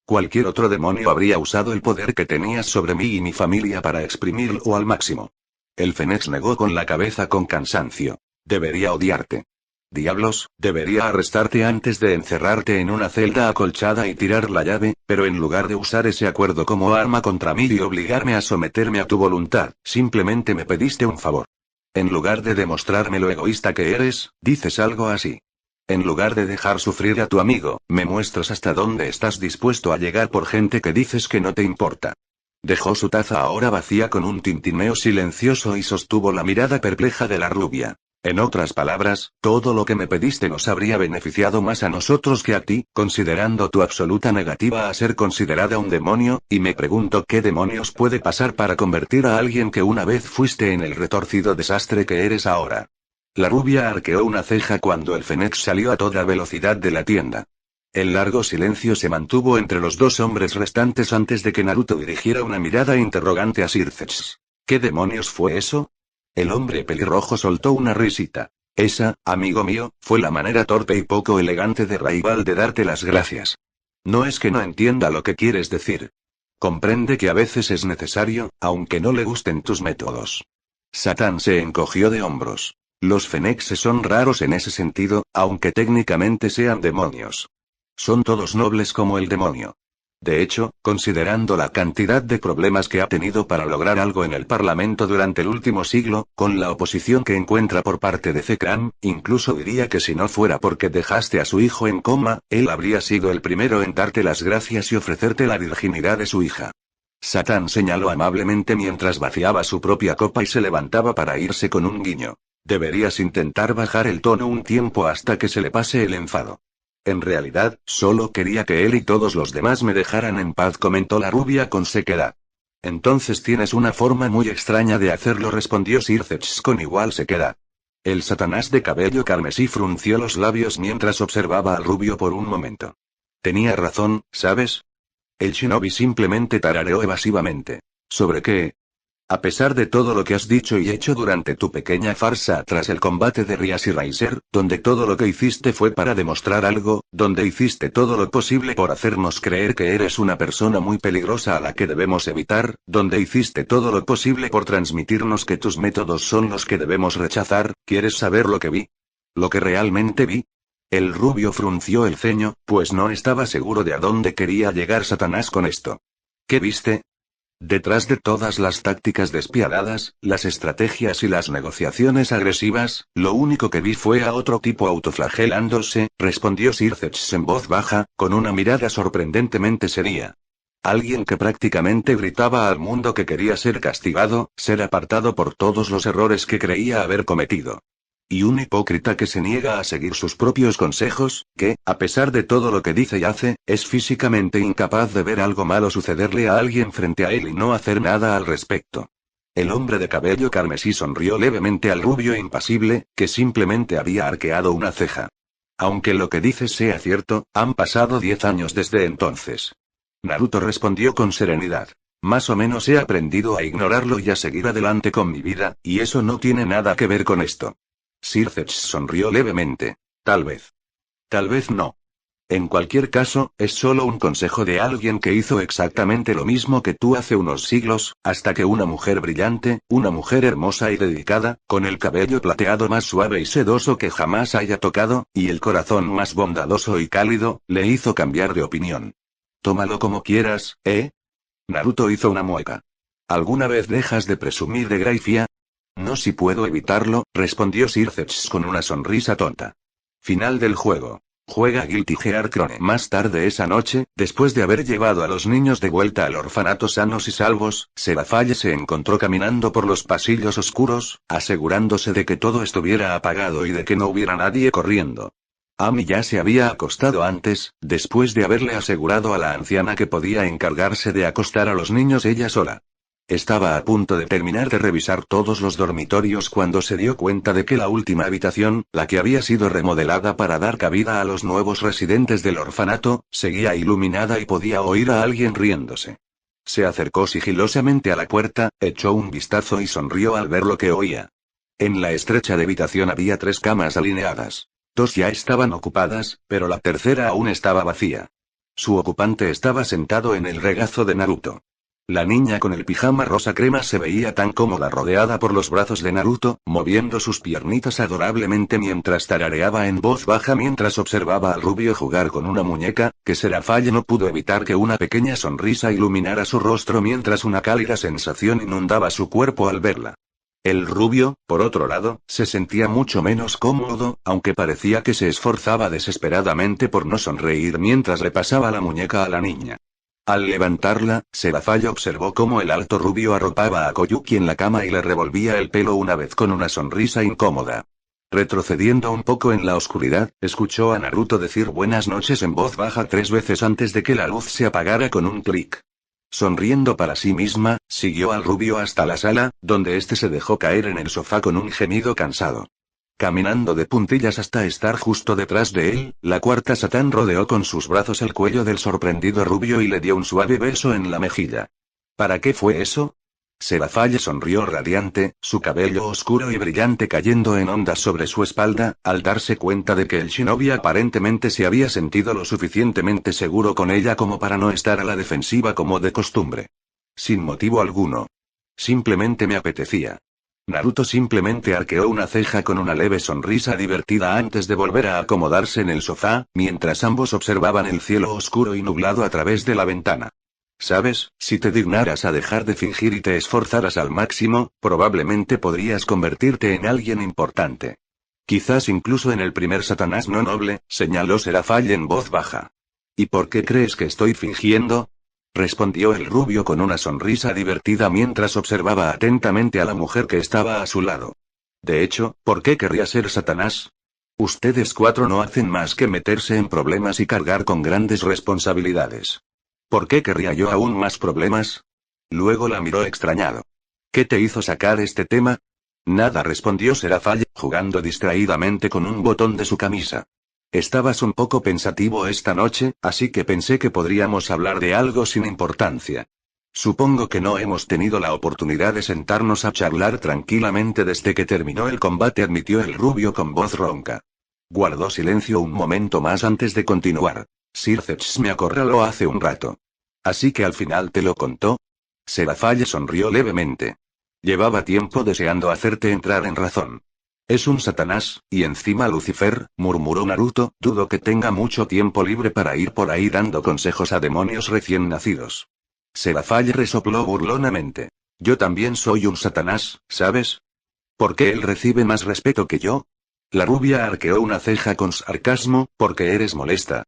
Cualquier otro demonio habría usado el poder que tenías sobre mí y mi familia para exprimirlo al máximo. El Fénix negó con la cabeza con cansancio. Debería odiarte. Diablos, debería arrestarte antes de encerrarte en una celda acolchada y tirar la llave, pero en lugar de usar ese acuerdo como arma contra mí y obligarme a someterme a tu voluntad, simplemente me pediste un favor. En lugar de demostrarme lo egoísta que eres, dices algo así. En lugar de dejar sufrir a tu amigo, me muestras hasta dónde estás dispuesto a llegar por gente que dices que no te importa. Dejó su taza ahora vacía con un tintineo silencioso y sostuvo la mirada perpleja de la rubia. En otras palabras, todo lo que me pediste nos habría beneficiado más a nosotros que a ti, considerando tu absoluta negativa a ser considerada un demonio, y me pregunto qué demonios puede pasar para convertir a alguien que una vez fuiste en el retorcido desastre que eres ahora. La rubia arqueó una ceja cuando el Fénix salió a toda velocidad de la tienda. El largo silencio se mantuvo entre los dos hombres restantes antes de que Naruto dirigiera una mirada interrogante a Circex. ¿Qué demonios fue eso? El hombre pelirrojo soltó una risita. Esa, amigo mío, fue la manera torpe y poco elegante de Raival de darte las gracias. No es que no entienda lo que quieres decir. Comprende que a veces es necesario, aunque no le gusten tus métodos. Satán se encogió de hombros. Los Fenexes son raros en ese sentido, aunque técnicamente sean demonios. Son todos nobles como el demonio. De hecho, considerando la cantidad de problemas que ha tenido para lograr algo en el Parlamento durante el último siglo, con la oposición que encuentra por parte de Zekran, incluso diría que si no fuera porque dejaste a su hijo en coma, él habría sido el primero en darte las gracias y ofrecerte la virginidad de su hija. Satán señaló amablemente mientras vaciaba su propia copa y se levantaba para irse con un guiño. Deberías intentar bajar el tono un tiempo hasta que se le pase el enfado. En realidad, solo quería que él y todos los demás me dejaran en paz, comentó la rubia con sequedad. Entonces tienes una forma muy extraña de hacerlo, respondió Circex con igual sequedad. El Satanás de cabello carmesí frunció los labios mientras observaba al rubio por un momento. Tenía razón, ¿sabes? El shinobi simplemente tarareó evasivamente. ¿Sobre qué? A pesar de todo lo que has dicho y hecho durante tu pequeña farsa tras el combate de Rias y Raiser, donde todo lo que hiciste fue para demostrar algo, donde hiciste todo lo posible por hacernos creer que eres una persona muy peligrosa a la que debemos evitar, donde hiciste todo lo posible por transmitirnos que tus métodos son los que debemos rechazar, ¿quieres saber lo que vi? ¿Lo que realmente vi? El rubio frunció el ceño, pues no estaba seguro de a dónde quería llegar Satanás con esto. ¿Qué viste? Detrás de todas las tácticas despiadadas, las estrategias y las negociaciones agresivas, lo único que vi fue a otro tipo autoflagelándose, respondió Circex en voz baja, con una mirada sorprendentemente seria. Alguien que prácticamente gritaba al mundo que quería ser castigado, ser apartado por todos los errores que creía haber cometido. Y un hipócrita que se niega a seguir sus propios consejos, que, a pesar de todo lo que dice y hace, es físicamente incapaz de ver algo malo sucederle a alguien frente a él y no hacer nada al respecto. El hombre de cabello carmesí sonrió levemente al rubio impasible, que simplemente había arqueado una ceja. Aunque lo que dices sea cierto, han pasado 10 años desde entonces. Naruto respondió con serenidad. Más o menos he aprendido a ignorarlo y a seguir adelante con mi vida, y eso no tiene nada que ver con esto. Circex sonrió levemente. Tal vez. Tal vez no. En cualquier caso, es solo un consejo de alguien que hizo exactamente lo mismo que tú hace unos siglos, hasta que una mujer brillante, una mujer hermosa y dedicada, con el cabello plateado más suave y sedoso que jamás haya tocado, y el corazón más bondadoso y cálido, le hizo cambiar de opinión. Tómalo como quieras, ¿eh? Naruto hizo una mueca. ¿Alguna vez dejas de presumir de Graifia? No, si puedo evitarlo, respondió Circex con una sonrisa tonta. Final del juego. Juega Guilty Gear Chrome. Más tarde esa noche, después de haber llevado a los niños de vuelta al orfanato sanos y salvos, Seraphale se encontró caminando por los pasillos oscuros, asegurándose de que todo estuviera apagado y de que no hubiera nadie corriendo. Ami ya se había acostado antes, después de haberle asegurado a la anciana que podía encargarse de acostar a los niños ella sola. Estaba a punto de terminar de revisar todos los dormitorios cuando se dio cuenta de que la última habitación, la que había sido remodelada para dar cabida a los nuevos residentes del orfanato, seguía iluminada y podía oír a alguien riéndose. Se acercó sigilosamente a la puerta, echó un vistazo y sonrió al ver lo que oía. En la estrecha habitación había 3 camas alineadas. 2 ya estaban ocupadas, pero la tercera aún estaba vacía. Su ocupante estaba sentado en el regazo de Naruto. La niña con el pijama rosa crema se veía tan cómoda rodeada por los brazos de Naruto, moviendo sus piernitas adorablemente mientras tarareaba en voz baja mientras observaba al rubio jugar con una muñeca, que Serafall no pudo evitar que una pequeña sonrisa iluminara su rostro mientras una cálida sensación inundaba su cuerpo al verla. El rubio, por otro lado, se sentía mucho menos cómodo, aunque parecía que se esforzaba desesperadamente por no sonreír mientras le pasaba la muñeca a la niña. Al levantarla, Serafall observó cómo el alto rubio arropaba a Koyuki en la cama y le revolvía el pelo una vez con una sonrisa incómoda. Retrocediendo un poco en la oscuridad, escuchó a Naruto decir buenas noches en voz baja 3 veces antes de que la luz se apagara con un clic. Sonriendo para sí misma, siguió al rubio hasta la sala, donde éste se dejó caer en el sofá con un gemido cansado. Caminando de puntillas hasta estar justo detrás de él, la cuarta Satán rodeó con sus brazos el cuello del sorprendido rubio y le dio un suave beso en la mejilla. ¿Para qué fue eso? Serafall sonrió radiante, su cabello oscuro y brillante cayendo en ondas sobre su espalda, al darse cuenta de que el shinobi aparentemente se había sentido lo suficientemente seguro con ella como para no estar a la defensiva como de costumbre. Sin motivo alguno. Simplemente me apetecía. Naruto simplemente arqueó una ceja con una leve sonrisa divertida antes de volver a acomodarse en el sofá, mientras ambos observaban el cielo oscuro y nublado a través de la ventana. ¿Sabes? Si te dignaras a dejar de fingir y te esforzaras al máximo, probablemente podrías convertirte en alguien importante. Quizás incluso en el primer Satanás no noble, señaló Serafall en voz baja. ¿Y por qué crees que estoy fingiendo? Respondió el rubio con una sonrisa divertida mientras observaba atentamente a la mujer que estaba a su lado. De hecho, ¿por qué querría ser Satanás? Ustedes 4 no hacen más que meterse en problemas y cargar con grandes responsabilidades. ¿Por qué querría yo aún más problemas? Luego la miró extrañado. ¿Qué te hizo sacar este tema? Nada, respondió Serafall, jugando distraídamente con un botón de su camisa. Estabas un poco pensativo esta noche, así que pensé que podríamos hablar de algo sin importancia. Supongo que no hemos tenido la oportunidad de sentarnos a charlar tranquilamente desde que terminó el combate, admitió el rubio con voz ronca. Guardó silencio un momento más antes de continuar. Sir Zetch me acorraló hace un rato. ¿Así que al final te lo contó? Serafall sonrió levemente. Llevaba tiempo deseando hacerte entrar en razón. Es un Satanás, y encima Lucifer, murmuró Naruto, dudo que tenga mucho tiempo libre para ir por ahí dando consejos a demonios recién nacidos. Serafall resopló burlonamente. Yo también soy un Satanás, ¿sabes? ¿Por qué él recibe más respeto que yo? La rubia arqueó una ceja con sarcasmo, porque eres molesta.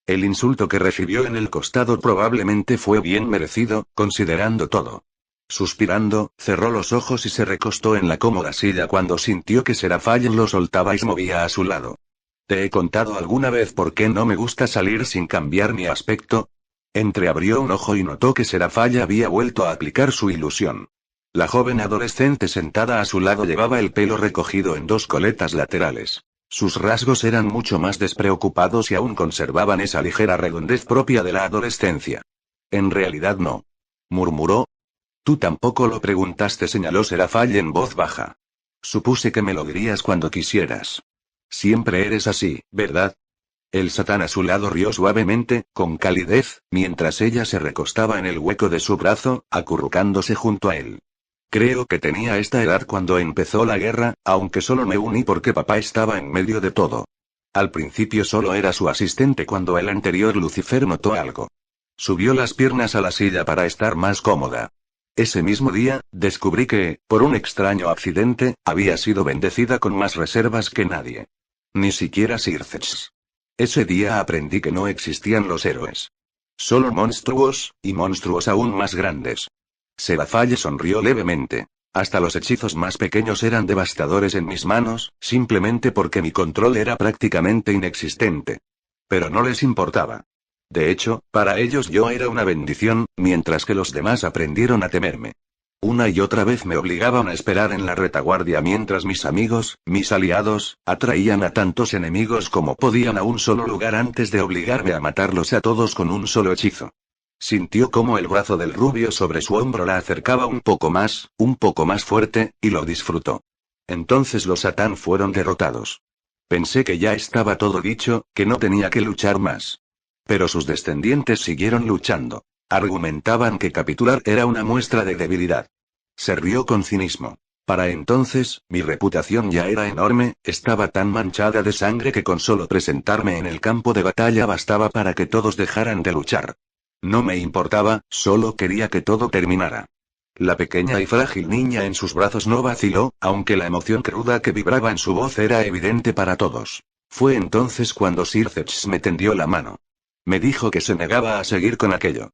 El insulto que recibió en el costado probablemente fue bien merecido, considerando todo. Suspirando, cerró los ojos y se recostó en la cómoda silla cuando sintió que Serafall lo soltaba y se movía a su lado. ¿Te he contado alguna vez por qué no me gusta salir sin cambiar mi aspecto? Entreabrió un ojo y notó que Serafall había vuelto a aplicar su ilusión. La joven adolescente sentada a su lado llevaba el pelo recogido en 2 coletas laterales. Sus rasgos eran mucho más despreocupados y aún conservaban esa ligera redondez propia de la adolescencia. En realidad no. Murmuró. Tú tampoco lo preguntaste, señaló Serafall en voz baja. Supuse que me lo dirías cuando quisieras. Siempre eres así, ¿verdad? El Satán a su lado rió suavemente, con calidez, mientras ella se recostaba en el hueco de su brazo, acurrucándose junto a él. Creo que tenía esta edad cuando empezó la guerra, aunque solo me uní porque papá estaba en medio de todo. Al principio solo era su asistente cuando el anterior Lucifer notó algo. Subió las piernas a la silla para estar más cómoda. Ese mismo día, descubrí que, por un extraño accidente, había sido bendecida con más reservas que nadie. Ni siquiera Sir Zetch. Ese día aprendí que no existían los héroes. Solo monstruos, y monstruos aún más grandes. Serafall sonrió levemente. Hasta los hechizos más pequeños eran devastadores en mis manos, simplemente porque mi control era prácticamente inexistente. Pero no les importaba. De hecho, para ellos yo era una bendición, mientras que los demás aprendieron a temerme. Una y otra vez me obligaban a esperar en la retaguardia mientras mis amigos, mis aliados, atraían a tantos enemigos como podían a un solo lugar antes de obligarme a matarlos a todos con un solo hechizo. Sintió como el brazo del rubio sobre su hombro la acercaba un poco más fuerte, y lo disfrutó. Entonces los Satán fueron derrotados. Pensé que ya estaba todo dicho, que no tenía que luchar más. Pero sus descendientes siguieron luchando. Argumentaban que capitular era una muestra de debilidad. Se rió con cinismo. Para entonces, mi reputación ya era enorme, estaba tan manchada de sangre que con solo presentarme en el campo de batalla bastaba para que todos dejaran de luchar. No me importaba, solo quería que todo terminara. La pequeña y frágil niña en sus brazos no vaciló, aunque la emoción cruda que vibraba en su voz era evidente para todos. Fue entonces cuando Sirceps me tendió la mano. Me dijo que se negaba a seguir con aquello.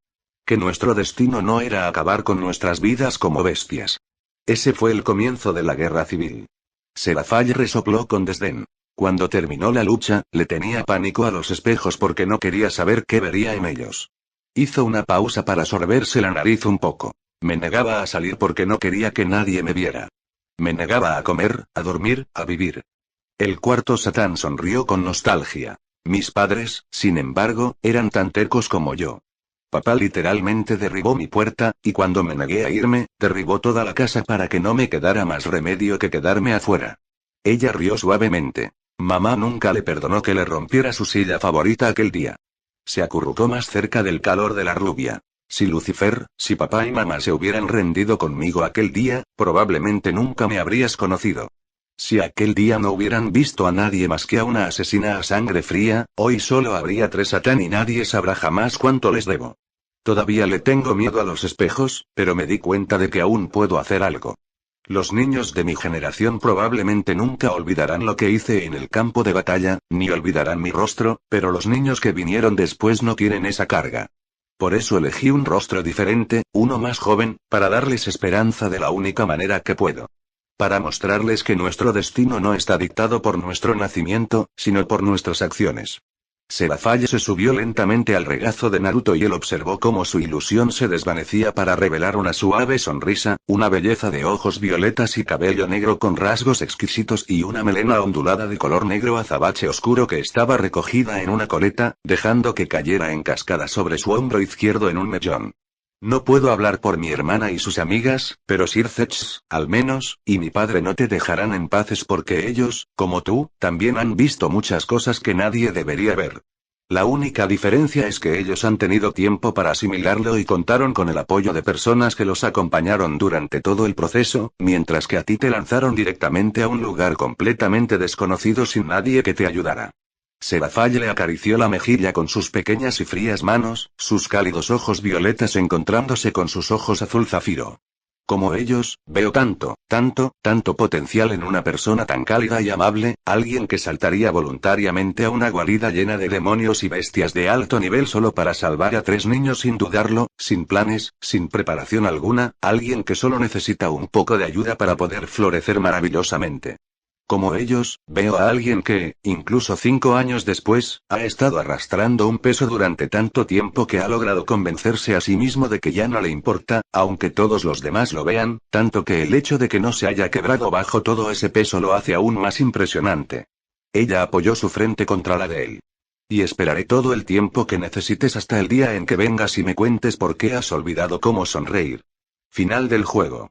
Que nuestro destino no era acabar con nuestras vidas como bestias. Ese fue el comienzo de la guerra civil. Seraphale resopló con desdén. Cuando terminó la lucha, le tenía pánico a los espejos porque no quería saber qué vería en ellos. Hizo una pausa para sorberse la nariz un poco. Me negaba a salir porque no quería que nadie me viera. Me negaba a comer, a dormir, a vivir. El cuarto Satán sonrió con nostalgia. Mis padres, sin embargo, eran tan tercos como yo. Papá literalmente derribó mi puerta, y cuando me negué a irme, derribó toda la casa para que no me quedara más remedio que quedarme afuera. Ella rió suavemente. Mamá nunca le perdonó que le rompiera su silla favorita aquel día. Se acurrucó más cerca del calor de la rubia. Si Lucifer, si papá y mamá se hubieran rendido conmigo aquel día, probablemente nunca me habrías conocido. Si aquel día no hubieran visto a nadie más que a una asesina a sangre fría, hoy solo habría 3 Satán y nadie sabrá jamás cuánto les debo. Todavía le tengo miedo a los espejos, pero me di cuenta de que aún puedo hacer algo. Los niños de mi generación probablemente nunca olvidarán lo que hice en el campo de batalla, ni olvidarán mi rostro, pero los niños que vinieron después no tienen esa carga. Por eso elegí un rostro diferente, uno más joven, para darles esperanza de la única manera que puedo. Para mostrarles que nuestro destino no está dictado por nuestro nacimiento, sino por nuestras acciones. Seraphale se subió lentamente al regazo de Naruto y él observó cómo su ilusión se desvanecía para revelar una suave sonrisa, una belleza de ojos violetas y cabello negro con rasgos exquisitos y una melena ondulada de color negro azabache oscuro que estaba recogida en una coleta, dejando que cayera en cascada sobre su hombro izquierdo en un mechón. No puedo hablar por mi hermana y sus amigas, pero Sirceps, al menos, y mi padre no te dejarán en paz porque ellos, como tú, también han visto muchas cosas que nadie debería ver. La única diferencia es que ellos han tenido tiempo para asimilarlo y contaron con el apoyo de personas que los acompañaron durante todo el proceso, mientras que a ti te lanzaron directamente a un lugar completamente desconocido sin nadie que te ayudara. Seraphale le acarició la mejilla con sus pequeñas y frías manos, sus cálidos ojos violetas encontrándose con sus ojos azul zafiro. Como ellos, veo tanto potencial en una persona tan cálida y amable, alguien que saltaría voluntariamente a una guarida llena de demonios y bestias de alto nivel solo para salvar a 3 niños sin dudarlo, sin planes, sin preparación alguna, alguien que solo necesita un poco de ayuda para poder florecer maravillosamente. Como ellos, veo a alguien que, incluso 5 años después, ha estado arrastrando un peso durante tanto tiempo que ha logrado convencerse a sí mismo de que ya no le importa, aunque todos los demás lo vean, tanto que el hecho de que no se haya quebrado bajo todo ese peso lo hace aún más impresionante. Ella apoyó su frente contra la de él. Y esperaré todo el tiempo que necesites hasta el día en que vengas y me cuentes por qué has olvidado cómo sonreír. Final del juego.